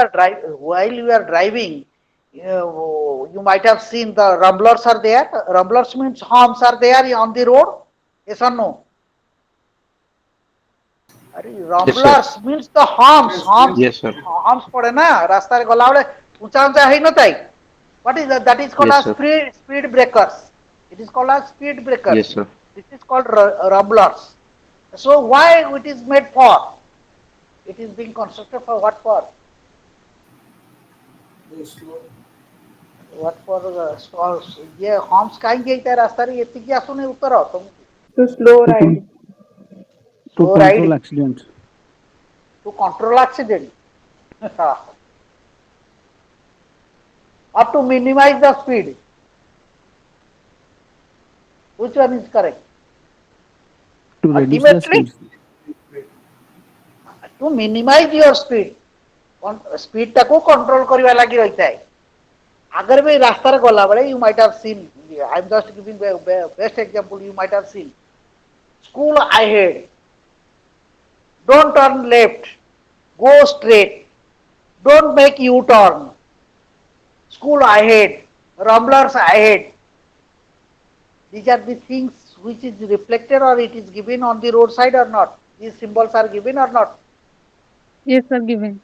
are driving, you might have seen the rumblers are there. Rumblers means horns are there on the road. Yes or no? Yes, sir. Rumblers means the horns. Horns, Yes, sir. horns पड़े ना रास्ता रे गला बड़े ऊंचा ऊंचा है नहीं ताई. What is that? That is called Yes, as sir. speed breakers. It is called as speed breakers. Yes, sir. This is called rumblers. So why it is made for? It is being constructed for what for? What for ये हॉर्म्स काहे गई रास्ता रे ये क्या सुने उतर तुम To slow ride. To So, control right. accidents. to control accident or to minimize the speed. Which one is correct? To reduce the Ultimately, speed. to minimize your speed. Speed टाको control करने वाला की रहता है. अगर भी रास्ता रे गला बड़े, you might have seen. I am just giving best example. You might have seen. School ahead. Don't turn left. Go straight. Don't make U-turn. School ahead. Rumblers ahead. These are the things which is reflected or it is given on the roadside or not. These symbols are given or not. Yes, sir, given.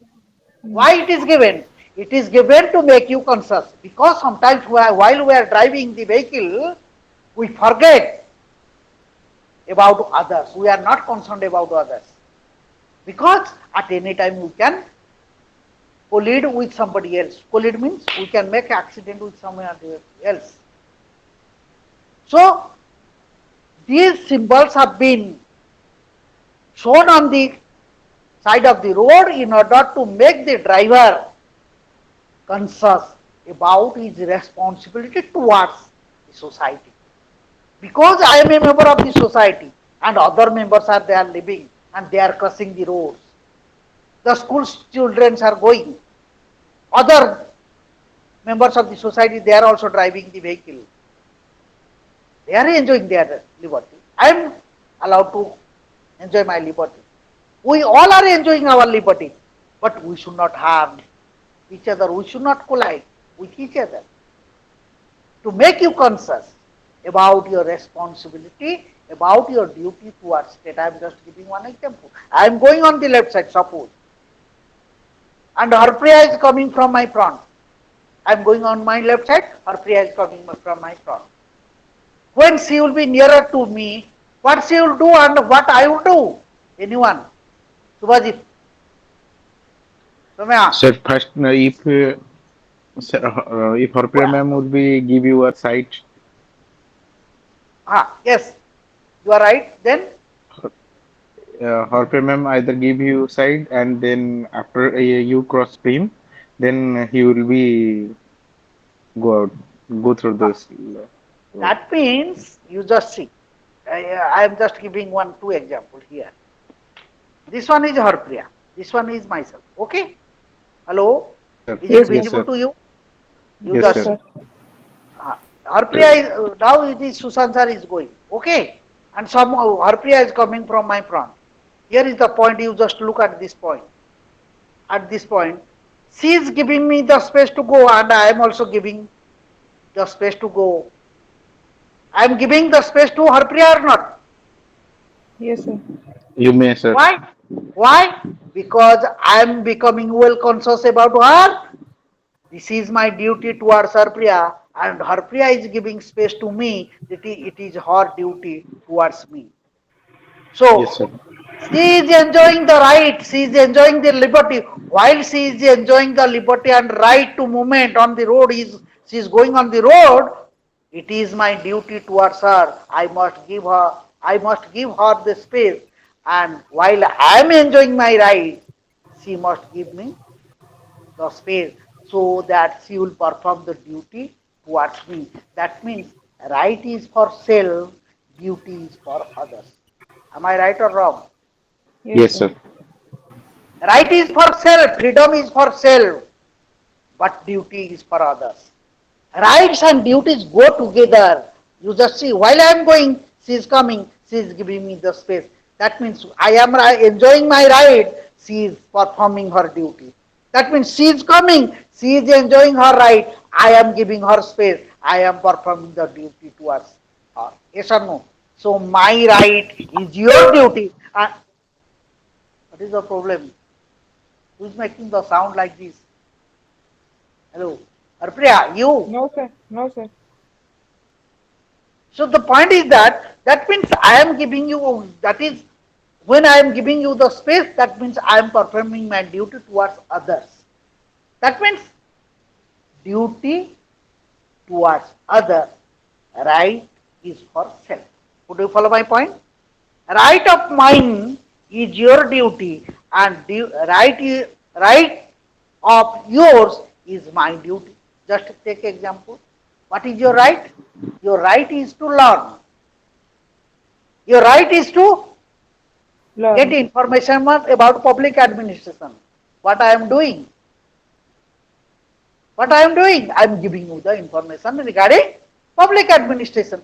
Why it is given? It is given to make you conscious. Because sometimes while we are driving the vehicle, we forget about others. We are not concerned about others. Because at any time we can collide with somebody else. Collide means we can make accident with someone else. So these symbols have been shown on the side of the road in order to make the driver conscious about his responsibility towards the society. Because I am a member of the society and other members are there living and they are crossing the roads. The school children are going. Other members of the society, they are also driving the vehicle. They are enjoying their liberty. I am allowed to enjoy my liberty. We all are enjoying our liberty, but we should not harm each other. We should not collide with each other. To make you conscious about your responsibility, about your duty towards state. I am just giving one example. I am going on the left side, suppose, and Harpriya is coming from my front. I am going on my left side, Harpriya is coming from my front. When she will be nearer to me, what she will do and what I will do? Anyone? Subhajit? Somya? Sir, first, if Harpriya ma'am would be give you a sight, Yes, you are right. Then Harpriya ma'am either give you side and then after you cross stream, then he will be go through this. that means you just see. I am just giving two examples here. This one is Harpriya. This one is myself. Okay? Hello? Sir. Is it Yes, visible sir. to you? You Yes, just sir. Harpriya is now it is Sushant sir is going. Okay? And somehow Harpriya is coming from my front. Here is the point. You just look at this point. At this point, she is giving me the space to go, and I am also giving the space to go. I am giving the space to Harpriya or not? Yes, sir. You may, sir. Why? Why? Because I am becoming well conscious about her. This is my duty towards Harpriya, and Harpriya is giving space to me. It is her duty towards me. Yes, So sir. she is enjoying the right, she is enjoying the liberty. While she is enjoying the liberty and right to movement on the road, she is going on the road. It is my duty towards her. I must give her the space. And while I am enjoying my ride, she must give me the space so that she will perform the duty towards me. That means right is for self, duty is for others. Am I right or wrong? Yes, Yes, sir. sir. Right is for self, freedom is for self, but duty is for others. Rights and duties go together. You just see, while I am going, she is coming, she is giving me the space. That means I am enjoying my ride, she is performing her duty. That means she is coming, she is enjoying her ride, I am giving her space, I am performing the duty towards her. Yes or no? So my right is your duty. What is the problem? Who is making the sound like this? Hello? Arpriya, you. No, sir. No, sir. So the point is that means I am giving you, that is, when I am giving you the space, that means I am performing my duty towards others. That means duty towards others, right is for self. Would you follow my point? Right of mine is your duty, and right of yours is my duty. Just take example. What is your right? Your right is to learn. Your right is to get Learn. information about public administration. What I am doing? What I am doing? I am giving you the information regarding public administration.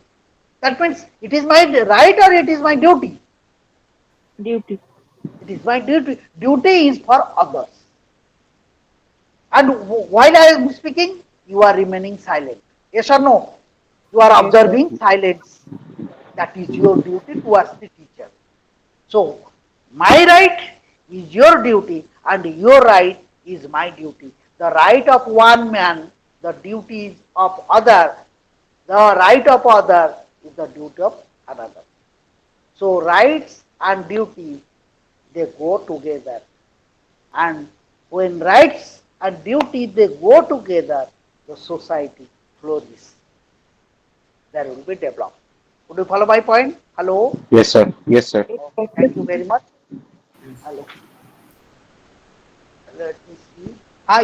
That means it is my right or it is my duty? Duty. It is my duty. Duty is for others. And while I am speaking, you are remaining silent. Yes or no? You are Yes, sir. observing silence. That is your duty towards the teacher. So, my right is your duty and your right is my duty. The right of one man, the duty is of other. The right of other is the duty of another. So, rights and duty, they go together. And when rights and duty, they go together, the society flourishes. There will be development. Would you follow my point? Hello? Yes, sir. Yes, sir. Yes, Okay, sir. thank you very much. Hello. Let me see.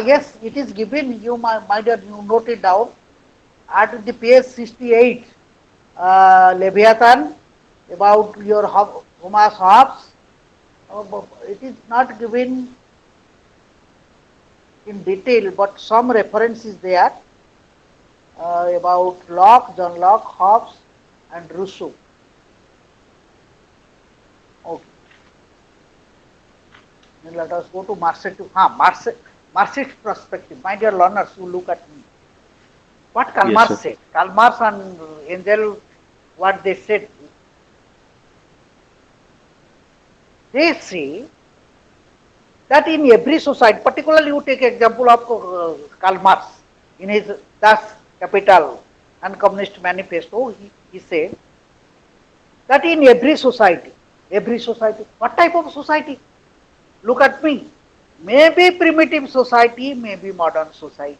Yes, it is given. You might have you note it down at the page 68. Leviathan about your Thomas Hobbes. It is not given in detail, but some reference is there about Locke, John Locke, Hobbes, and Rousseau. Okay. Then let us go to Marxist perspective. My dear learners, you look at me. What Karl Yes, Marx sir. said. Karl Marx and Engel, what they said. They say that in every society, particularly you take example of Karl Marx in his Das Kapital and Communist Manifesto, he said that in every society, what type of society? Look at me. Maybe primitive society, maybe modern society.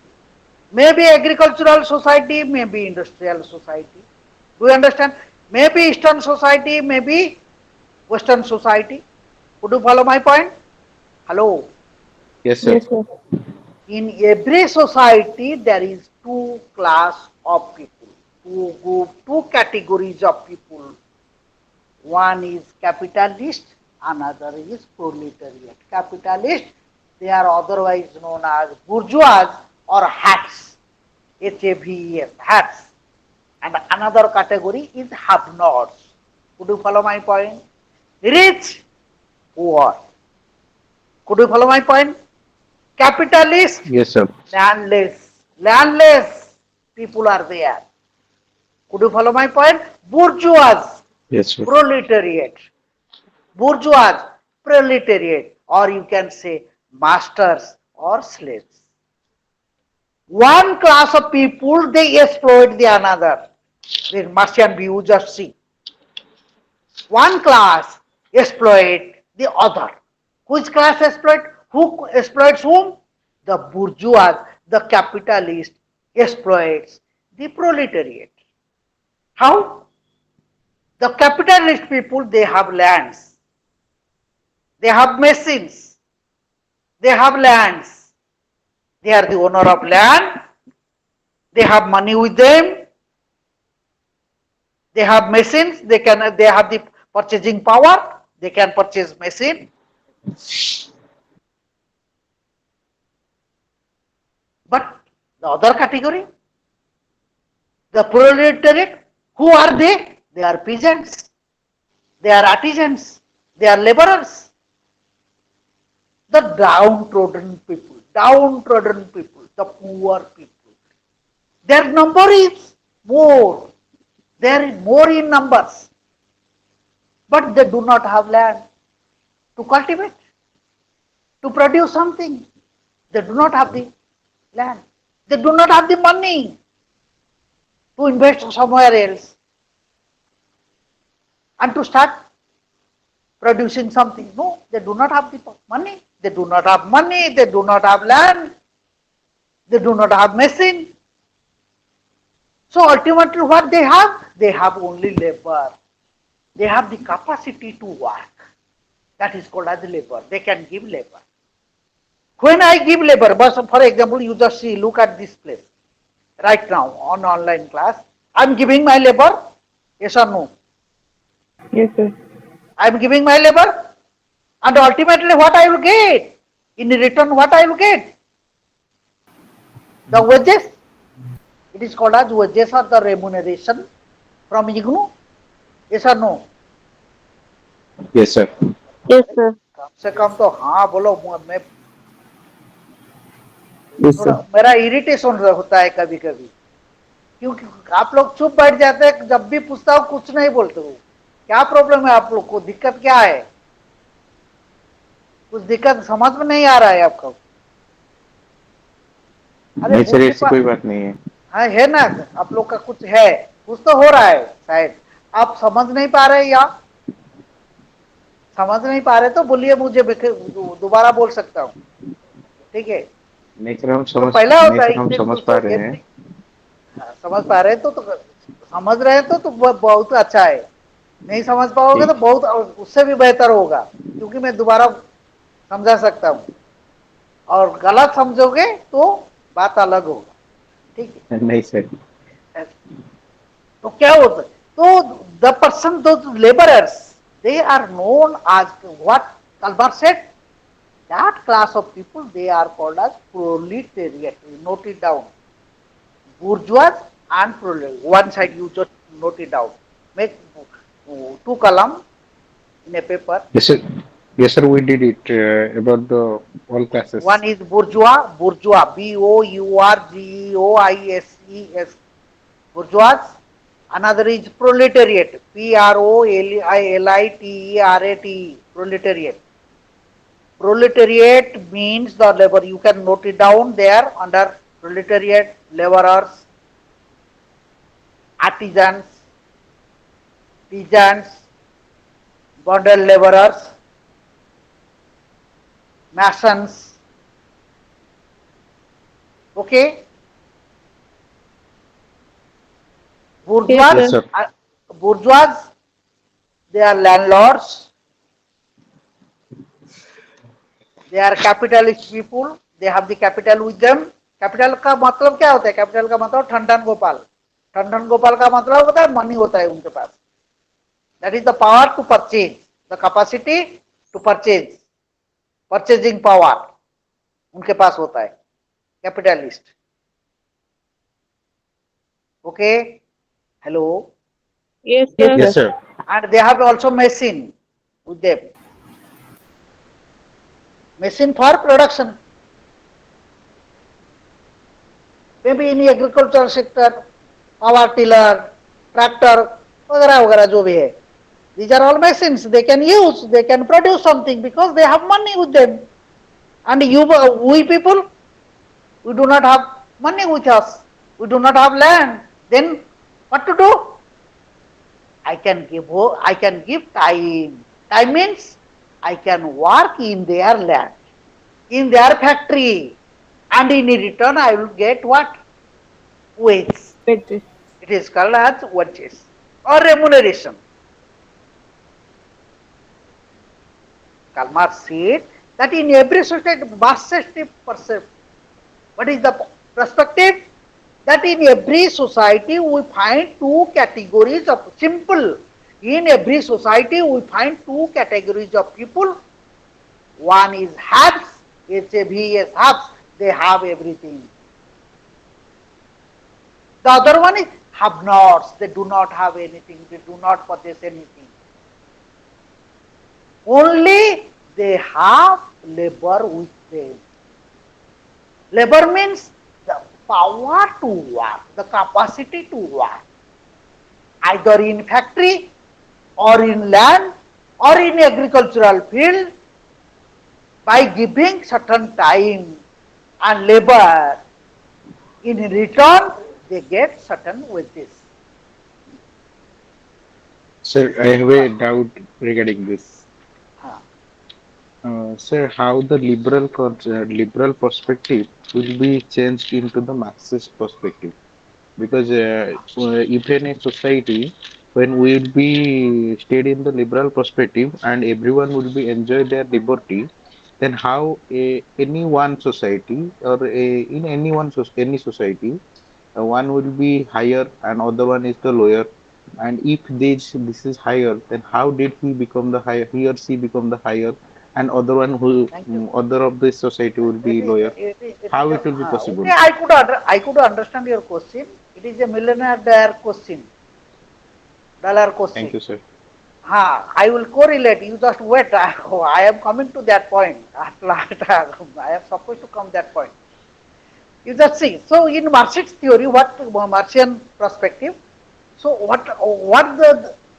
Maybe agricultural society, maybe industrial society. Do you understand? Maybe Eastern society, maybe Western society. Would you follow my point? Hello. Yes, sir. Yes, sir. In every society, there is two class of people, two categories of people. One is capitalist, another is proletariat. Capitalist, they are otherwise known as bourgeois or hats, HAVES, hats. And another category is have-nots. Could you follow my point? Rich, poor. Could you follow my point? Capitalist, Yes, sir. landless people are there. Could you follow my point? Bourgeois, Yes, sir. proletariat. bourgeois, proletariat, or you can say masters or slaves. One class of people, they exploit the another. The Martian view, just see. One class exploit the other. Which class exploit? Who exploits whom? The bourgeois, the capitalist exploits the proletariat. How? The capitalist people, they have lands, they have machines, they have lands, they are the owner of land, they have money with them, they have machines, they have the purchasing power, they can purchase machine. But the other category, the proletariat, who are they? They are peasants, they are artisans, they are laborers, the downtrodden people, the poor people. Their number is more, they are more in numbers, but they do not have land to cultivate, to produce something. They do not have the land. They do not have the money to invest somewhere else and to start producing something. No, they do not have the money. They do not have money. They do not have land. They do not have machine. So ultimately what they have? They have only labor. They have the capacity to work. That is called as labor. They can give labor. When I give labor, for example, you just see, look at this place. Right now on online class, I am giving my labor. Yes or no? Yes, sir. I am giving my labor, and ultimately what I will get? In return, what I will get? The wages. It is called as wages or the remuneration from IGNU. Yes or no? Yes, sir. Yes, sir. कम से कम तो हाँ बोलो. मैं Yes, थोड़ा sir. मेरा irritation होता है कभी कभी, क्योंकि आप लोग चुप बैठ जाते हैं. जब भी पूछता हूँ कुछ नहीं बोलते हो. क्या प्रॉब्लम है आप लोग को? दिक्कत क्या है? कुछ दिक्कत समझ में नहीं आ रहा है आपको? अरे नहीं सर, ऐसी कोई बात नहीं है. हाँ है ना, आप लोग का कुछ है, कुछ तो हो रहा है शायद. आप समझ नहीं पा रहे या समझ नहीं पा रहे तो बोलिए, मुझे दोबारा बोल सकता हूँ. ठीक है. नहीं सर, हम तो समझ पहला नहीं होता सर, है हम समझ पा रहे हैं. समझ पा रहे हैं तो समझ रहे हैं तो बहुत अच्छा है. नहीं समझ पाओगे तो बहुत उससे भी बेहतर होगा, क्योंकि मैं दोबारा समझा सकता हूँ. और गलत समझोगे तो बात अलग होगा. ठीक है. नहीं सर. तो क्या होता है? तो द पर्सन, दो labourers, they are known as what Kalmar said. That class of people, they are called as proletariat. Note it down. Bourgeois and proletariat. One side you just note it down. Make two column in a paper. Yes sir. Yes sir, we did it about the all classes. One is bourgeois, bourgeois, bourgeois. Another is proletariat, proletariat, proletariat. Proletariat means the labor. You can note it down there under proletariat: laborers, artisans, peasants, bonded laborers, masons. Okay. Bourgeois, Yes, sir. bourgeois, they are landlords, they are capitalist people, they have the capital with them. Capital का मतलब क्या होता है? Capital का मतलब ठंडन गोपाल. ठंडन गोपाल का मतलब होता है मनी होता है उनके पास. That is the power to purchase, the capacity to purchase, purchasing power उनके पास होता है, capitalist. Okay. Hello. Yes, sir. Yes sir. And they have also machine with them. Machine for production. Maybe in the agricultural sector, power tiller, tractor, वगैरह वगैरह जो भी है. These are all machines. They can use, they can produce something because they have money with them. And we people, we do not have money with us. We do not have land. Then what to do? I can give time. Time means I can work in their land, in their factory, and in return I will get what? Wages. Wages. It is called as wages or remuneration. Karl Marx said that in every society, Marxist perspective, what is the perspective? That in every society we find two categories of simple. In every society we find two categories of people. One is haves, HAVs, haves, they have everything. The other one is have nots, they do not have anything, they do not possess anything. Only they have labor with them. Labor means the power to work, the capacity to work, either in factory or in land or in agricultural field. By giving certain time and labor, in return they get certain wages. Sir, I have a doubt regarding this. Huh. Sir, how the liberal perspective will be changed into the Marxist perspective? Because if in a society when we will be stayed in the liberal perspective and everyone will be enjoy their liberty, then how any one society or in any society, one will be higher and other one is the lower. And if this is higher, then how did he become the higher? He or she become the higher, and other one who Thank you. other of this society will be lower. It is How it will be okay, possible? I could understand your question. It is a millionaire dollar Thank question. you, sir. I will correlate. You just wait. I am coming to that point. At last, I am supposed to come that point. You just see. So in Marxist theory, what Marxian perspective? So what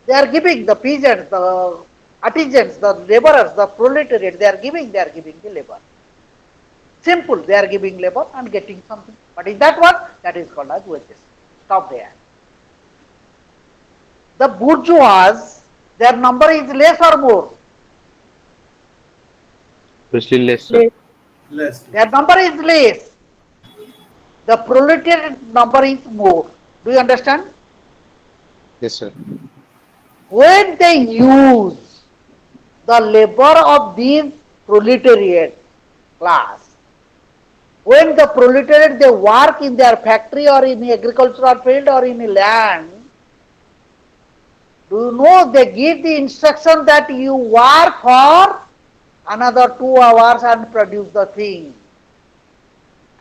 they are giving the peasants, the artisans, the laborers, the proletariat. They are giving the labor. Simple. They are giving labor and getting something. But is that what? That is called as wages. Stop there. The bourgeois, their number is less or more. Especially less, sir. Less. Their number is less. The proletariat number is more. Do you understand? Yes, sir. When they use the labor of these proletariat class, when the proletariat they work in their factory or in the agricultural field or in the land, do you know they give the instruction that you work for another 2 hours and produce the thing.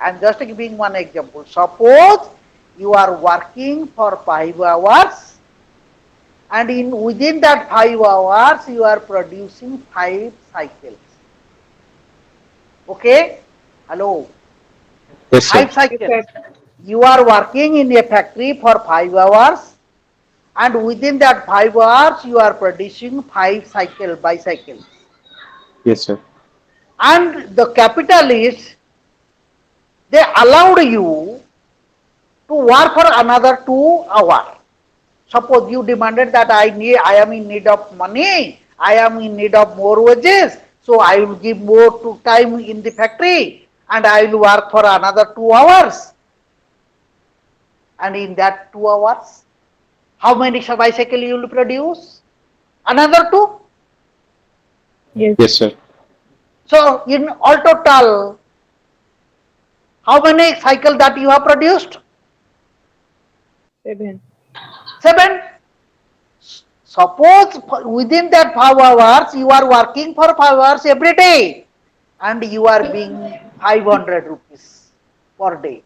I am just giving one example. Suppose you are working for 5 hours and within that 5 hours you are producing 5 cycles. Okay? Hello? Yes, sir. 5 cycles. You are working in a factory for 5 hours and within that 5 hours you are producing 5 bicycles. Yes, sir. And the capitalists, they allowed you to work for another 2 hours. Suppose you demanded that I am in need of money, I am in need of more wages, so I will give more time in the factory and I will work for another 2 hours. And in that 2 hours, how many bicycles you will produce? Another 2? Yes. Yes, sir. So in all total, how many cycles that you have produced? 7. 7. Suppose within that 5 hours you are working for 5 hours every day and you are being 500 rupees per day.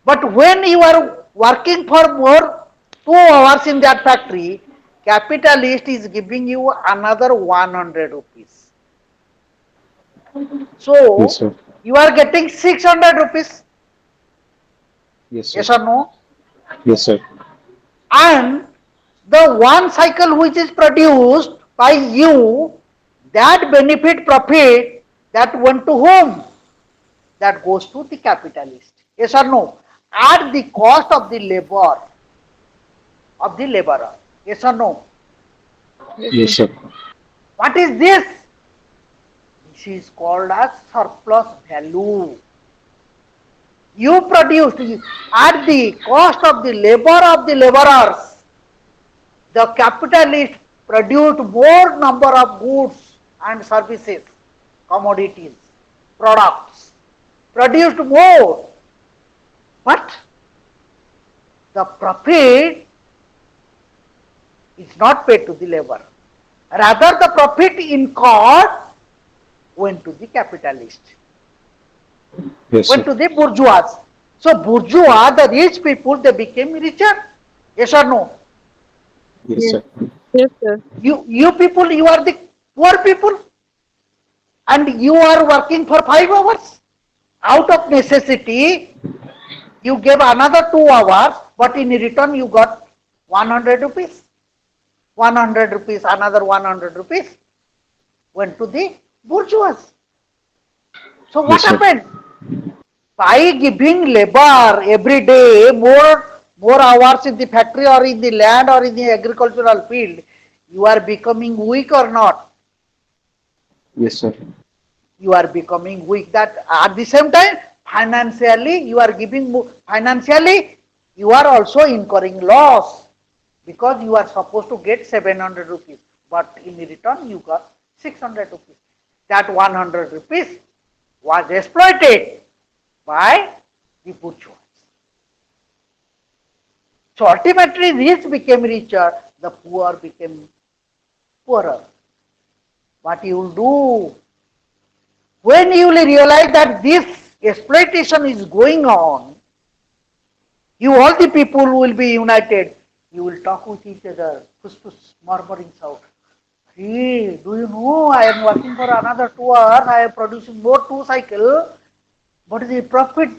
But when you are working for more 2 hours in that factory, capitalist is giving you another 100 rupees. So Yes, sir. you are getting 600 rupees. Yes, sir. Yes or no? Yes, sir. And the one cycle which is produced by you, that benefit profit that went to whom? That goes to the capitalist. Yes or no? At the cost of the labor of the laborer. Yes or no? Yes, sir. What is this? This is called as surplus value. You produced at the cost of the labor of the laborers. The capitalist produced more number of goods and services, commodities, products, produced more, but the profit is not paid to the laborer. Rather, the profit incurred went to the capitalist, Yes, went sir. to the bourgeois. So bourgeois, the rich people, they became richer. Yes or no? Yes, Yes. sir. Yes, sir. You people, you are the poor people, and you are working for 5 hours. Out of necessity, you gave another 2 hours, but in return you got 100 rupees. 100 rupees, another 100 rupees went to the bourgeois. So what Yes, sir. happened? By giving labor every day more hours in the factory or in the land or in the agricultural field, you are becoming weak or not? Yes, sir. You are becoming weak. That at the same time, financially you are giving financially you are also incurring loss, because you are supposed to get 700 rupees, but in return you got 600 rupees. That 100 rupees was exploited by the bourgeois. So ultimately, rich became richer, the poor became poorer. What you will do when you will realize that this exploitation is going on? You all the people will be united. You will talk with each other, push, murmuring out. Hey, do you know I am working for another 2 hours? I am producing more 2 cycle. What is the profit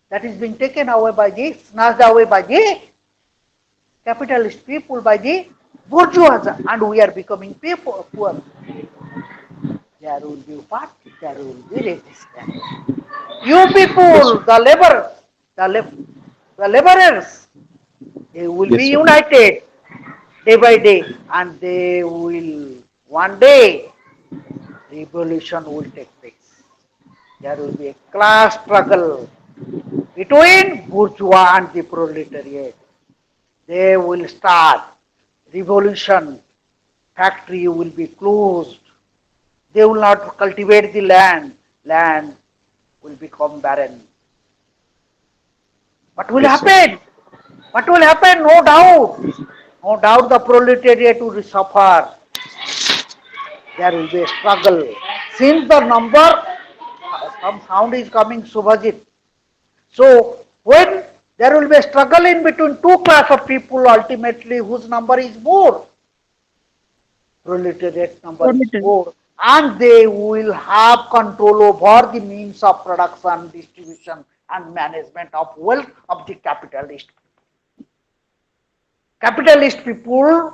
that is being taken away by the snatched away by the capitalist people, by the bourgeois, and we are becoming people poor. There will be what? There will be resistance. You Yes, people, sir. the laborers, they will be Yes, sir. united day by day, and they will one day revolution will take place. There will be a class struggle between bourgeois and the proletariat. They will start revolution. Factory will be closed. They will not cultivate the land. Land will become barren. What will Yes, sir. happen? What will happen? No doubt. No doubt the proletariat will suffer. There will be a struggle. Since the number, some sound is coming, Subhajit. So when there will be a struggle in between two class of people, ultimately whose number is more? Proletariat number is Proletariat. more, and they will have control over the means of production, distribution, and management of wealth of the capitalist. Capitalist people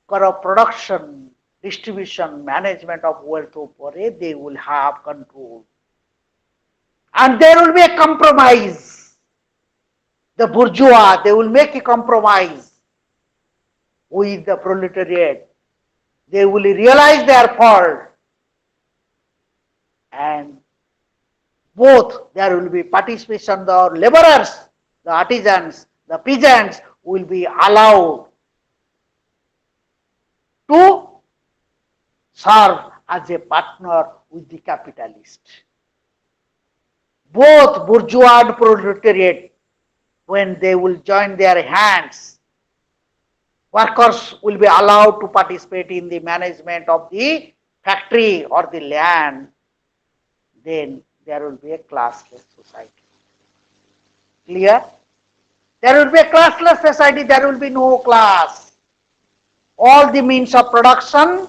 production, distribution, management of wealth over it, they will have control. And there will be a compromise. The bourgeois, they will make a compromise with the proletariat. They will realize their fault, and both there will be participation. The laborers, the artisans, the peasants will be allowed to serve as a partner with the capitalist. Both bourgeois and proletariat, when they will join their hands, workers will be allowed to participate in the management of the factory or the land, then there will be a classless society. Clear? There will be a classless society, there will be no class. All the means of production,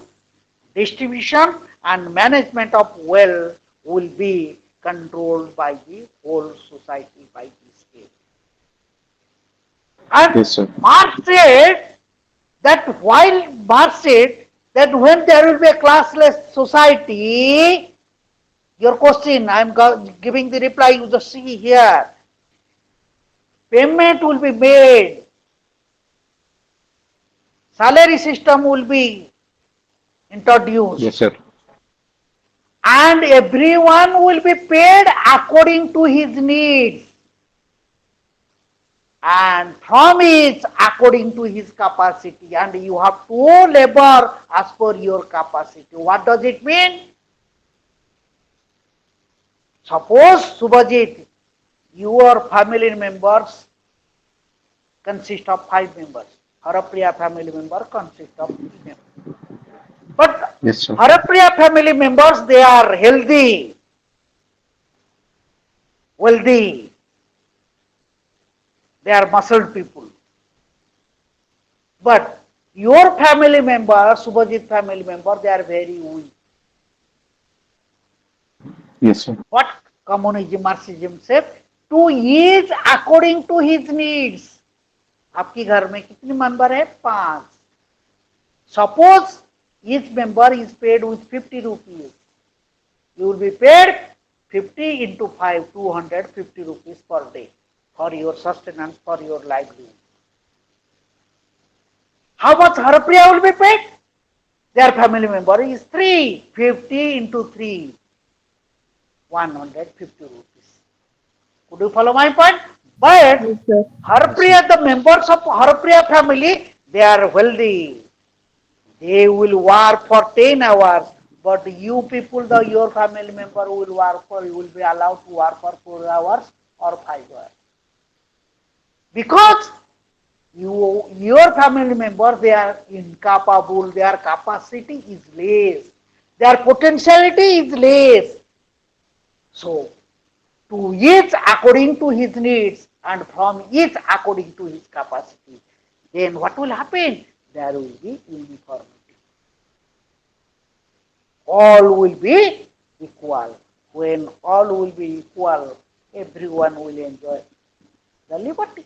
distribution, and management of wealth will be controlled by the whole society, by the state. And Yes, sir. Marx said that while Marx said that when there will be a classless society, your question, I am giving the reply, you just see here. Payment will be made, salary system will be introduced, Yes, sir. and everyone will be paid according to his needs and from his according to his capacity, and you have to labor as per your capacity. What does it mean? Suppose, Subhajit, your family members consist of 5 members. Harapriya family member consists of 3 members. But Yes, sir. Harapriya family members, they are healthy, wealthy, they are muscled people. But your family member, Subhajit family member, they are very weak. Yes, sir. What communism, Marxism said? To each according to his needs. आपके घर में कितने member है? 5. Suppose each member is paid with 50 rupees. You will be paid 50 into 5, 250 rupees per day for your sustenance, for your livelihood. How much Harapriya will be paid? Their family member is 3. 50 into 3, 150 rupees. Could you follow my point? But Yes, sir. Harapriya, the members of Harapriya family, they are wealthy. They will work for 10 hours. But you people, your family member will work for, you will be allowed to work for 4 hours or 5 hours. Because your family member, they are incapable, their capacity is less, their potentiality is less. So, to each according to his needs and from each according to his capacity, then what will happen? There will be uniformity. All will be equal. When all will be equal, everyone will enjoy the liberty.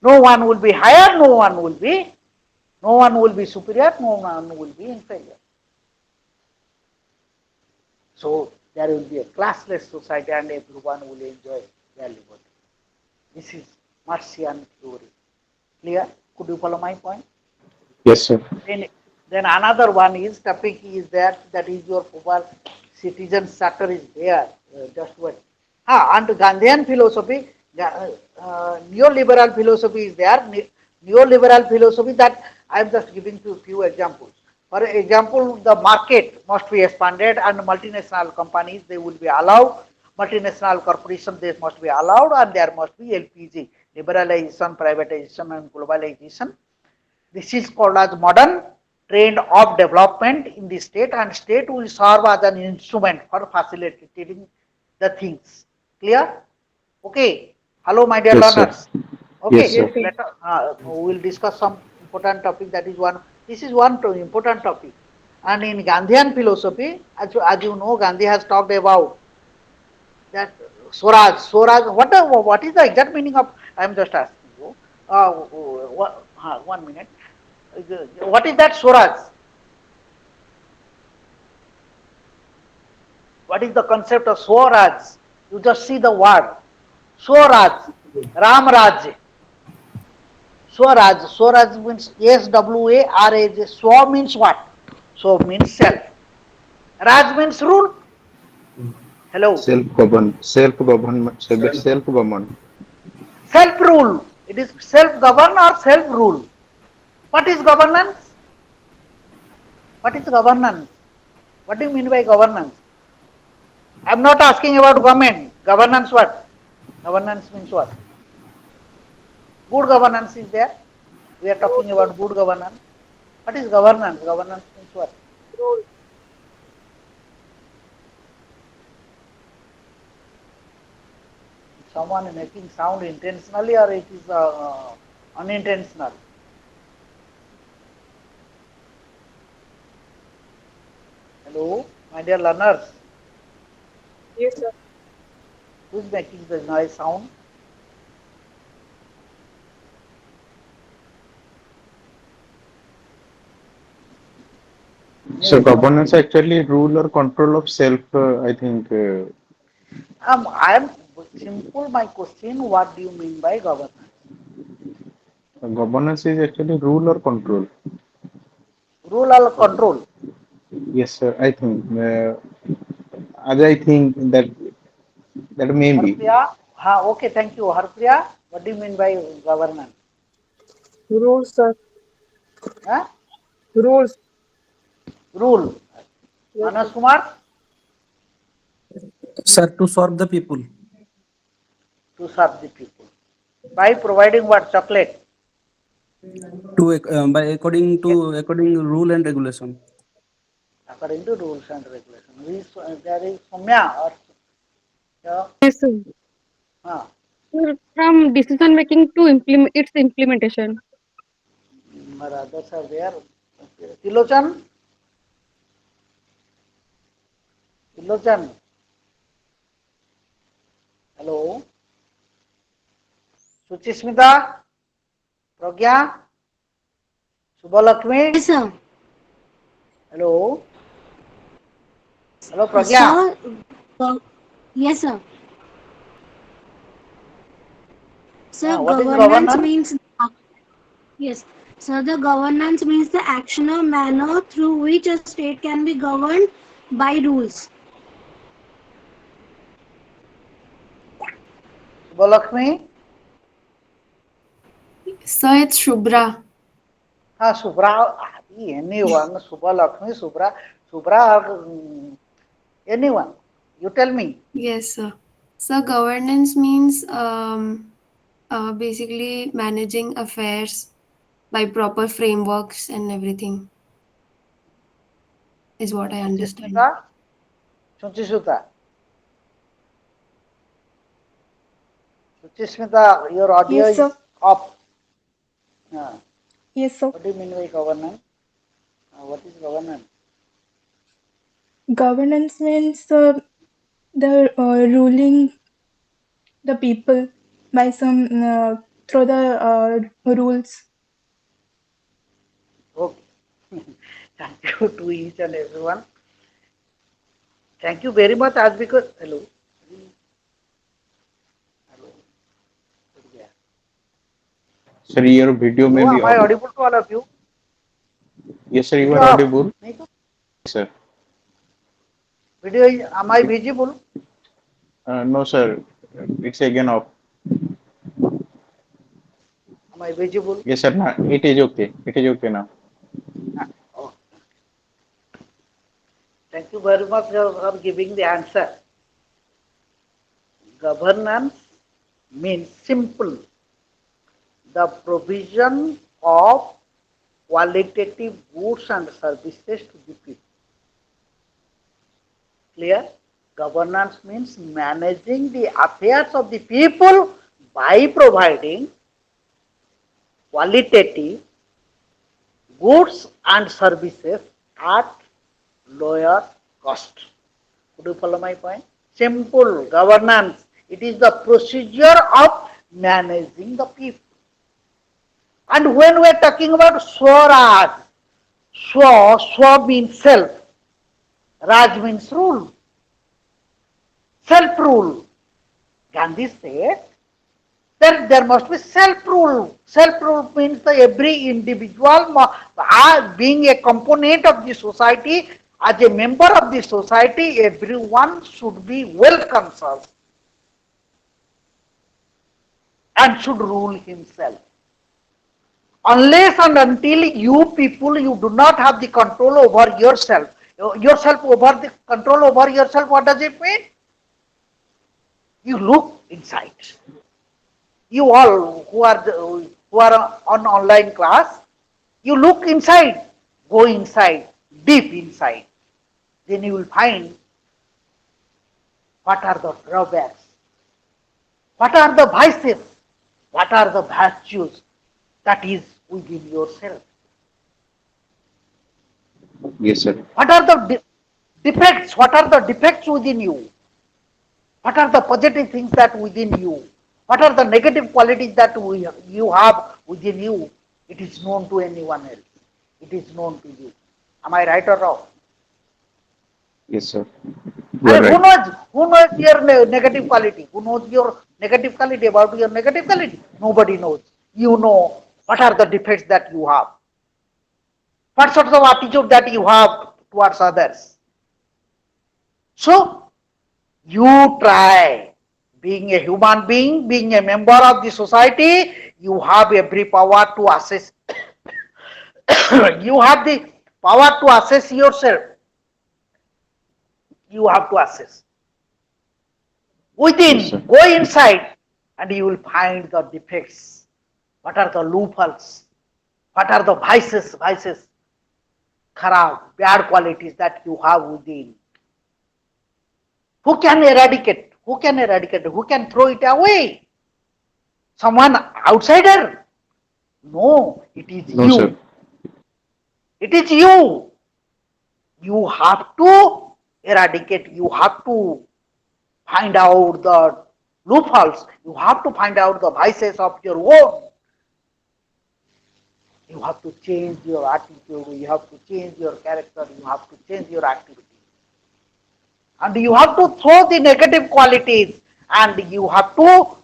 No one will be higher, no one will be superior, no one will be inferior. So there will be a classless society and everyone will enjoy their liberty. This is Marxian theory. Clear? Could you follow my point? Yes, sir. Then another one is topic is that is your proper citizen charter is there. Just wait. And Gandhian philosophy, neoliberal philosophy is there. Neoliberal philosophy that I am just giving you a few examples. For example, the market must be expanded and multinational companies, they will be allowed. Multinational corporations, they must be allowed, and there must be LPG, liberalization, privatization and globalization. This is called as modern trend of development in the state, and state will serve as an instrument for facilitating the things. Clear? Okay. Hello, my dear Yes, sir. learners. Okay. Yes, sir. Let we will discuss some important topic. That is one. This is one important topic. And in Gandhian philosophy, as you know, Gandhi has talked about that Swaraj. Swaraj. What is the exact meaning of? I am just asking you. What, 1 minute. What is that Swaraj? What is the concept of Swaraj? You just see the word. Swaraj, Ram Raj. Swaraj. Swaraj means Swaraj. Swa means what? Swa means self. Raj means rule. Hello. Self-government, self-government. Self rule. It is self govern or self rule. What is governance? What is governance? What do you mean by governance? I am not asking about government. Governance what? Governance means what? Good governance is there. We are talking about good governance. What is governance? Governance means what? Someone making sound intentionally or it is unintentional? Hello, my dear learners. Yes, sir. Who is making the noise sound? So governance actually rule or control of self, I think. I am simple. My question: what do you mean by governance? Governance is actually rule or control. Rule or control? Yes, sir. I think. As I think that may be. Harpriya? Okay, thank you. Harpriya, what do you mean by governance? Rules, sir. Huh? Rules. Rule. Yes, Manas sir. Kumar, Sir, to serve the people. to serve the people. By providing what? Chocolate. To by according rule and regulation. According to rules and regulations. There is Soumya or Yes, sir. uh, Sir, from decision making to implement its implementation. others are there. Tilochan? Tilochan. Hello. Suchismita? Pragya? Subhalakshmi? Yes, sir. Hello. Hello, Pragya. Sir, uh, yes, sir. Sir, What is governance governance? means yes. So the governance means the action or manner through which a state can be governed by rules. Subhalakshmi? So it's Shubhra. Subra. Anyone. Subhalakshmi, Subra. Subra or anyone. You tell me. Yes, sir. So governance means basically managing affairs by proper frameworks and everything is what I understand. Suchismita? Suchisuta. Suchismita, your audio Yes, is sir. off. Uh, Yes, sir. what do you mean by governance? What is governance? Governance means the ruling the people by some through the rules. Okay. Thank you to each and everyone. Thank you very much as because hello. Hello. Yeah. Sir, your video may Hello, be am I off. audible to all of you? Yes, sir, you Video are off. audible. नहीं तो? Sir. Video is, am I visible? No, sir. It's again off. Am I visible? Yes, sir. Now it is okay. It is okay now. Oh, thank you very much for giving the answer. Governance means simple. The provision of qualitative goods and services to the people. Clear? Governance means managing the affairs of the people by providing qualitative goods and services at lower cost. Could you follow my point? Simple governance. It is the procedure of managing the people. And when we are talking about Swaraj, Swa means self, Raj means rule, self rule. Gandhi said that there must be self rule. Self rule means that every individual, being a component of the society, as a member of the society, everyone should be well concerned and should rule himself. Unless and until you people, you do not have the control over yourself, over the control over yourself, what does it mean? You look inside. You all who are on online class, you look inside, go inside, deep inside. Then you will find what are the drawbacks, what are the vices, what are the virtues that is within yourself. Yes, sir. What are the defects? What are the defects within you? What are the positive things that within you? What are the negative qualities that you have within you? It is known to anyone else. It is known to you. Am I right or wrong? Yes, sir. You are And right. who knows your negative quality? Who knows your negative quality about your negative quality? Nobody knows. You know what are the defects that you have. What sort of attitude that you have towards others. So you try being a human being, being a member of the society, you have every power to assess. You have the power to assess yourself. You have to assess. Yes, sir. Within, go inside, and you will find the defects. What are the loopholes? What are the vices, kharab, bad qualities that you have within? Who can eradicate? Who can eradicate? Who can throw it away? Someone outsider? No, it is No, sir. you. It is you. You have to eradicate. You have to find out the loopholes. You have to find out the vices of your own. You have to change your attitude. You have to change your character. You have to change your activity. And you have to throw the negative qualities and you have to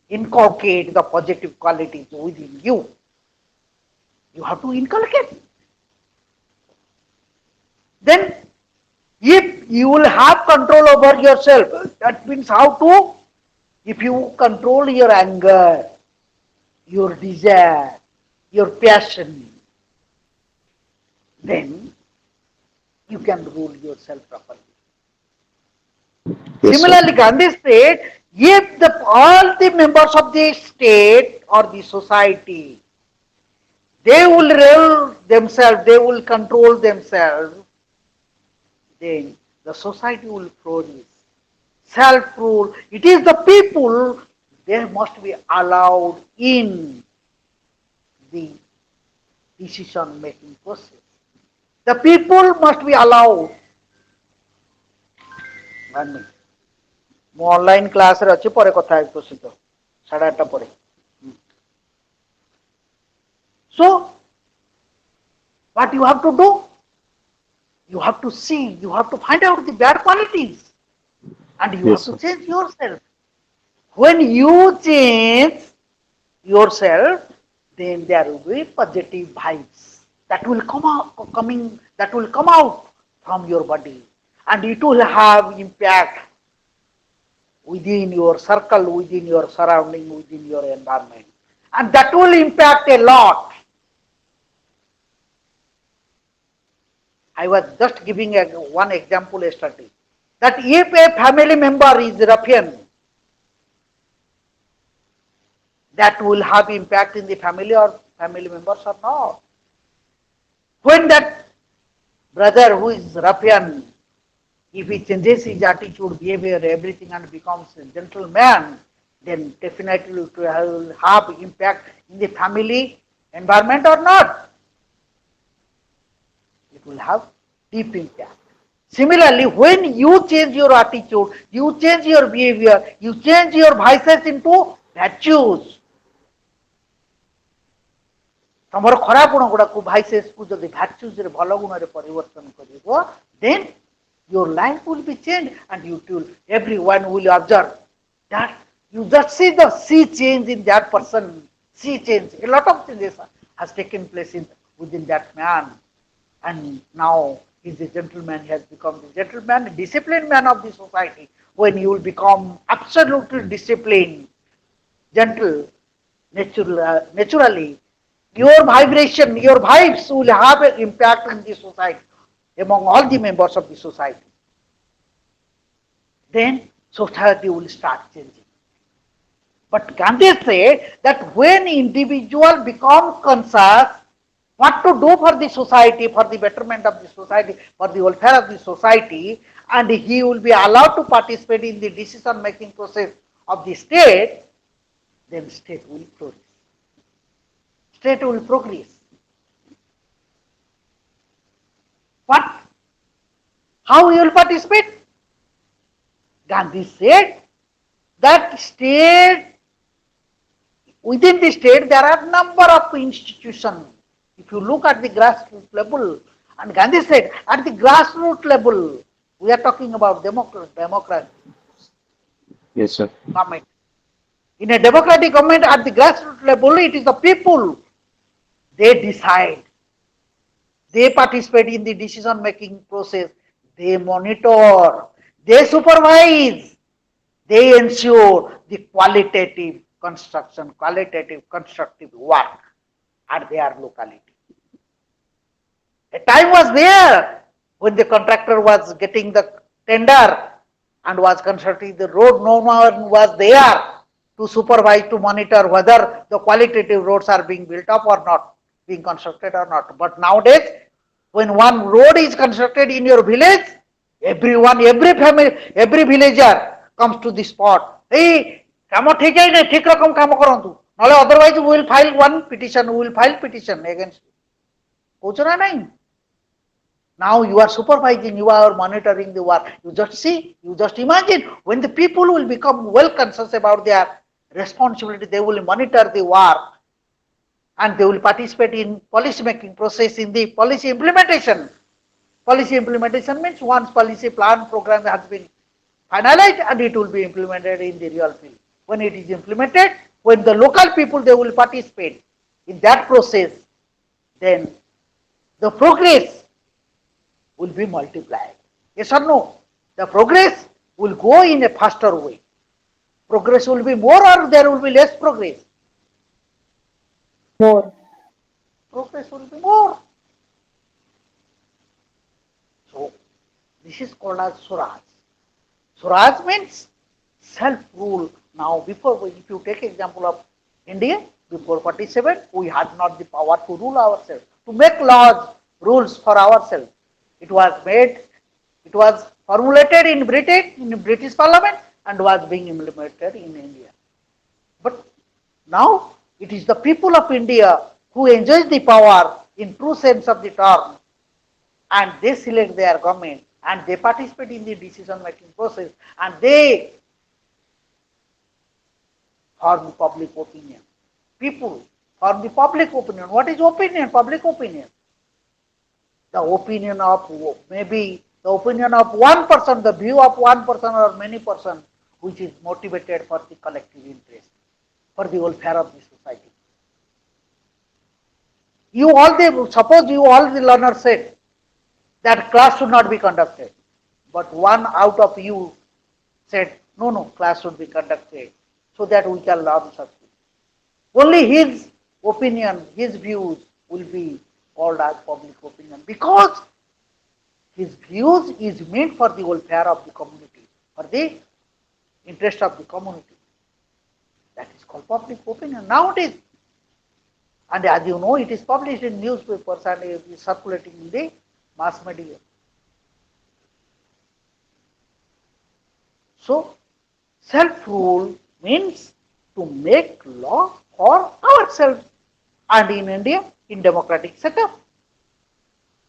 inculcate the positive qualities within you. You have to inculcate. Then, if you will have control over yourself, that means how to? If you control your anger, your desire, your passion, then you can rule yourself properly. Yes, sir. Similarly, Gandhi said, if all the members of the state or the society, they will rule themselves, they will control themselves, then the society will flourish. Self-rule, it is the people, they must be allowed in the decision-making process. The people must be allowed. 1 minute. ମୁଁ online କ୍ଲାସରେ ଅଛି ପରେ କଥା ହେବି ତୋ ସହିତ 8:30 ପରେ. So, what you have to do? You have to see, you have to find out the bad qualities and you Yes, have to sir. change yourself. When you change yourself, then there will be positive vibes that will come out from your body and it will have impact within your circle, within your surrounding, within your environment. And that will impact a lot. I was just giving one example yesterday. That if a family member is ruffian, that will have impact in the family or family members or not. When that brother who is ruffian, if he changes his attitude, behavior, everything and becomes a gentleman, then definitely it will have impact in the family environment or not. It will have deep impact. Similarly, when you change your attitude, you change your behavior, you change your vices into virtues. ତମର ଖରାପ ଗୁଣ ଗୁଡାକୁ ଭାଇସେସକୁ ଯଦି ଭ୍ୟାଚୁଜରେ ଭଲ ଗୁଣରେ ପରିବର୍ତ୍ତନ କରିବ, then your life will be changed and everyone will observe that you just see change in that person, see change. A lot of changes has taken place within that man, and now he is a gentleman. He has become the gentleman, a disciplined man of the society. When you will become absolutely disciplined, gentle, naturally, your vibration, your vibes will have an impact in the society, among all the members of the society. Then society will start changing. But Gandhi said that when individual become conscious what to do for the society, for the betterment of the society, for the welfare of the society, and he will be allowed to participate in the decision-making process of the state, then state will flourish. State will progress. What? How you will participate? Gandhi said that within the state there are number of institutions. If you look at the grassroots level, and Gandhi said at the grassroots level, We are talking about democracy Yes, sir. government. In a democratic government at the grassroots level, it is the people. They decide. They participate in the decision making process. They monitor. They supervise. They ensure the qualitative construction, qualitative constructive work at their locality. A time was there when the contractor was getting the tender and was constructing the road. No one was there to supervise, to monitor whether the qualitative roads are being built up or not, being constructed or not. But nowadays, when one road is constructed in your village, everyone, every family, every villager comes to the spot. Hey, କାମ ଠିକ ହେଇନି ଠିକ ରକମ କାମ କରନ୍ତୁ ନହେଲେ otherwise we will file one petition, we will file petition against you. କହୁଛ ନା ନାହିଁ? Now you are supervising, you are monitoring the work. You just see, you just imagine when the people will become well conscious about their responsibility, they will monitor the work and they will participate in policy making process, in the policy implementation. Policy implementation means once policy plan program has been finalized and it will be implemented in the real field. When it is implemented, when the local people they will participate in that process, then the progress will be multiplied. Yes or no? The progress will go in a faster way. Progress will be more or there will be less progress? More. Progress will be more. So, this is called as Swaraj. Swaraj means self-rule. Now, before, if you take example of India, before 47, we had not the power to rule ourselves, to make laws, rules for ourselves. It was made, it was formulated in Britain, in British Parliament, and was being implemented in India. But now it is the people of India who enjoy the power in true sense of the term, and they select their government, and they participate in the decision-making process, and they form public opinion. People form the public opinion. What is opinion? Public opinion. The opinion of maybe the opinion of one person, the view of one person or many persons, which is motivated for the collective interest, for the welfare of the society. Suppose you all the learners said that class should not be conducted, but one out of you said, no, class should be conducted so that we can learn something. Only his opinion, his views will be called as public opinion because his views is meant for the welfare of the community, for the interest of the community. That is called public opinion nowadays. And as you know, it is published in newspapers and it is circulating in the mass media. So, self-rule means to make law for ourselves. And in India, in democratic setup.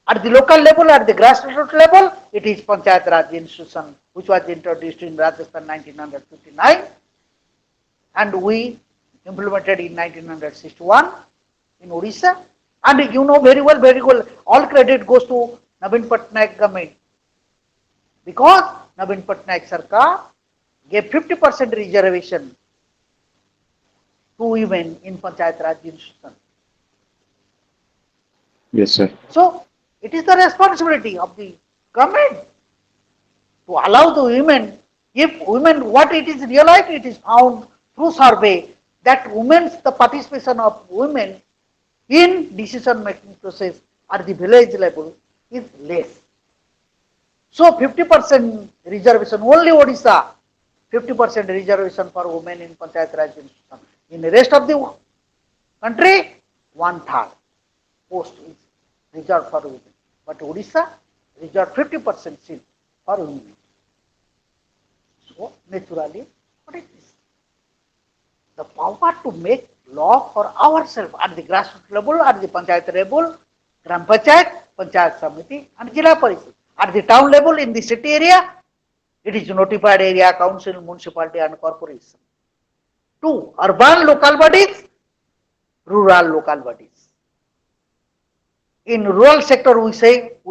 At the local level, at the grassroots level, it is Panchayat Raj institution, which was introduced in Rajasthan 1959, and we implemented in 1961 in Odisha. And you know very well, all credit goes to Navin Patnaik government because Navin Patnaik Sarkar gave 50% reservation to women in Panchayat Raj institution. Yes, sir. So, it is the responsibility of the government to allow the women, if women, what it is realized, it is found through survey that the participation of women in decision making process at the village level is less. So 50% reservation, only Odisha, 50% reservation for women in Panchayat Raj institution. In the rest of the country, 1/3 post is reserved for women. But Odisha reserved 50% seat for women. So naturally, what is this? The power to make law for ourselves at the grassroots level, at the Panchayat level, Gram Panchayat, Panchayat Samiti, and Jila Parishad. At the town level, in the city area, it is notified area council, municipality, and corporation. 2. Urban local bodies, rural local bodies. In rural sector, we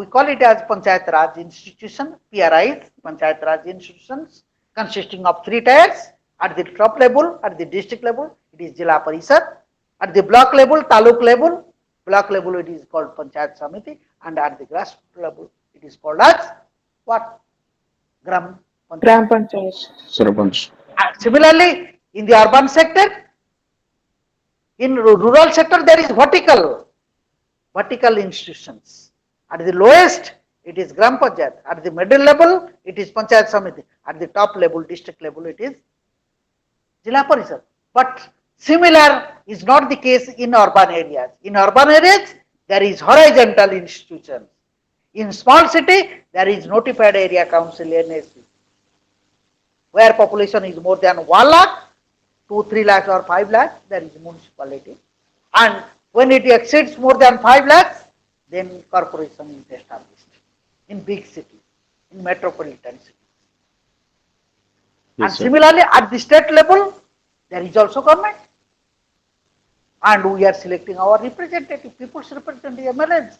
call it as Panchayat Raj institution, PRIs, Panchayat Raj institutions, consisting of 3 tiers. At the top level, at the district level, it is Jila Parishad. At the block level, block level it is called Panchayat Samiti, and at the grassroots level, it is called as what? Gram Gram Panchayat. Panchayat. Sarpanch. And similarly, in the urban sector, in rural sector, there is vertical institutions. At the lowest, it is Gram Panchayat. At the middle level, it is Panchayat Samiti. At the top level, district level, it is Jila Parishad. But similar is not the case in urban areas. In urban areas, there is horizontal institutions. In small city, there is notified area council NAC. Where population is more than 1 lakh, 2, 3 lakhs or 5 lakhs, there is municipality. And when it exceeds more than 5 lakhs, then corporation is established in big cities, in metropolitan cities. Yes, And sir. similarly, at the state level, there is also government. And we are selecting our representative, people's representative MLAs.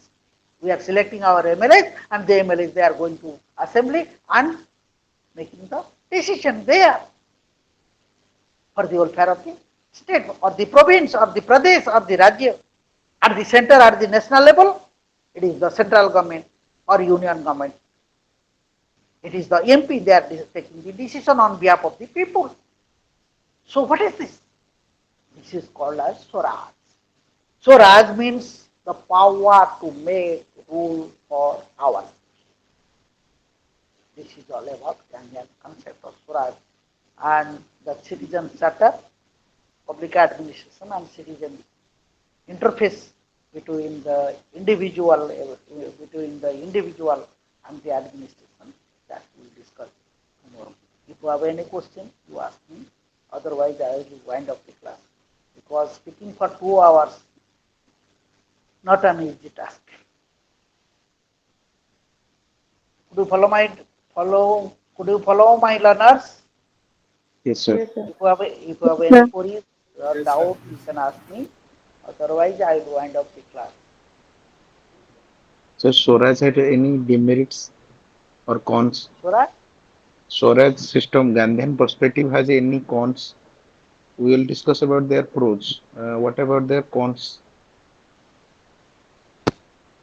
We are selecting our MLAs, and the MLAs, they are going to assembly and making the decision there for the welfare of the state or the province or the pradesh or the rajya. At the center, at the national level, it is the central government or union government. It is the MP, they are taking the decision on behalf of the people. So what is this? This is called as Swaraj. Swaraj means the power to make rule for ours. This is all about Gandhian concept of Swaraj. And the citizen charter, public administration and citizen interface between the individual and the administration, that we will discuss tomorrow. If you have any question, you ask me. Otherwise, I will wind up the class. Because speaking for 2 hours, not an easy task. Could you follow my learners? Yes, sir. Yes, sir. If you have any queries or Yes, doubt, sir. you can ask me. Otherwise, I will wind up the class. So Swaraj had any demerits or cons? Suraj? Swaraj system, Gandhian perspective has any cons? We will discuss about their pros. What about their cons?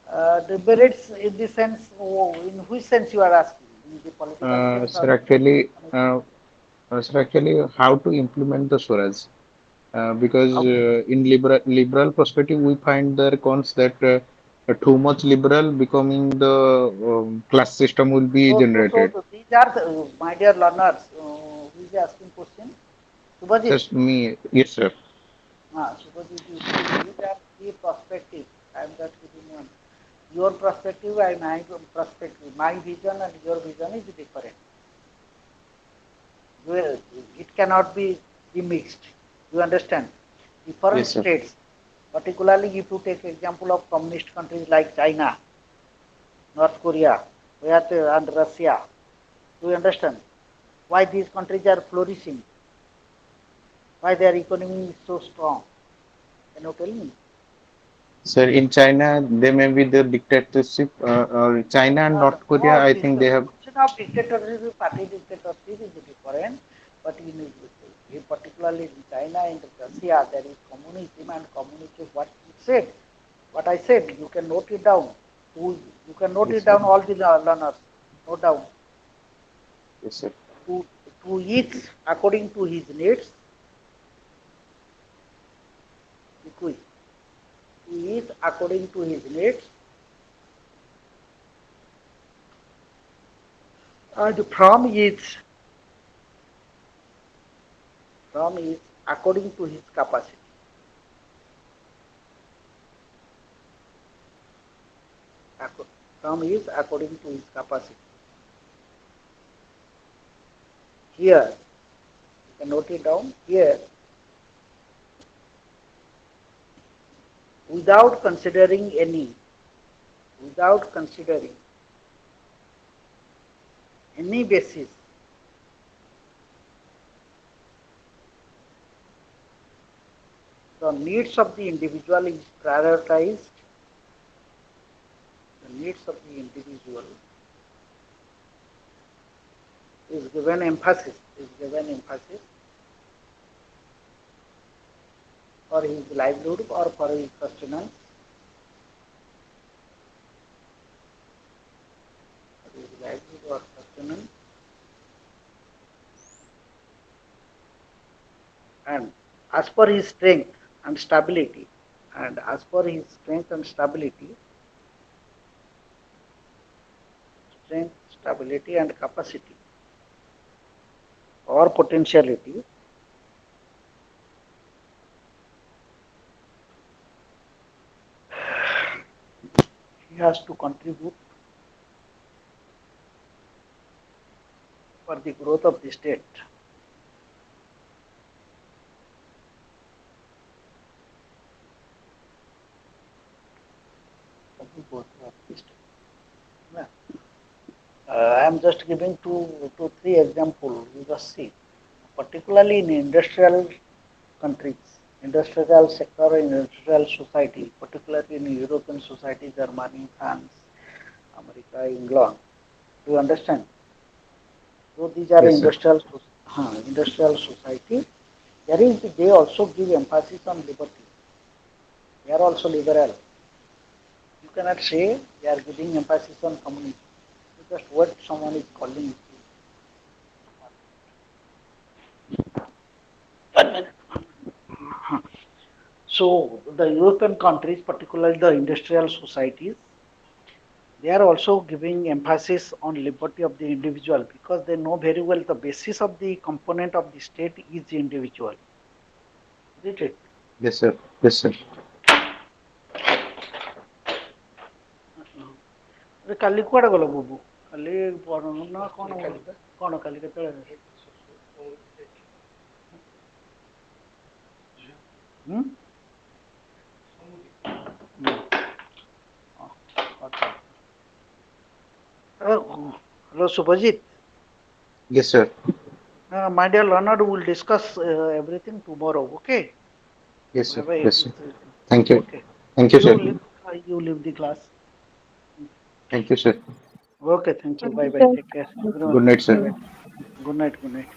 The merits in the sense, in which sense you are asking? In the political sense or Sir, in the actually, economic sense? how to implement the Swaraj? Because How to in liberal perspective, we find their cons that too much liberal becoming the class system will be generated. these are the, my dear learners, who is asking question? Subhajit. Just me, yes, sir. Subhajit, you see, these are the perspective. I am just giving one. Your perspective and my perspective, my vision and your vision is different. Well, it cannot be mixed. You understand? Different Yes, sir. states, particularly if you take example of communist countries like China, North Korea, and Russia. Do you understand? Why these countries are flourishing? Why their economy is so strong? Can you tell me? Sir, in China, they may be the dictatorship. China and North Korea, No, I this think they have. question of dictatorship, party dictatorship is different, but particularly in China and Russia, there is communism, and communism, what you said, what I said, you can note it down. You can note Yes, it sir. down, all the learners. Note down. Yes, sir. To, to each according to his needs, equally. To each according to his needs, and from each according to his capacity. From each according to his capacity. Here, you can note it down here, without considering without considering any basis, the needs of the individual is prioritized needs of the individual is given emphasis, for his livelihood or for his sustenance, and as per his strength and stability, and capacity or potentiality, he has to contribute for the growth of the state. I am just giving three examples. You just see, particularly in industrial countries, industrial sector, industrial society, particularly in European society, Germany, France, America, England. Do you understand? So these are Yes, sir. industrial society. They also give emphasis on liberty. They are also liberal. You cannot say they are giving emphasis on communism. Just what someone is calling it. 1 minute. So the European countries, particularly the industrial societies, they are also giving emphasis on liberty of the individual because they know very well the basis of the component of the state is the individual. Isn't it? Yes, sir. Yes, sir. କାଲି କୁଆଡେ ଗଲ ବୁବୁ? କାଲି ନା କଣ କଣ କାଲି କେତେବେଳେ? Hello, Subhajit. Yes, sir. My dear learner, we will discuss everything tomorrow. Okay. Yes, sir. Bye-bye. Yes, sir. Thank you. Okay. Thank you, sir. You leave the class. Thank you, sir. Okay. Thank you. Bye bye. Sir. Take care. Good night, sir. Good night. Good night.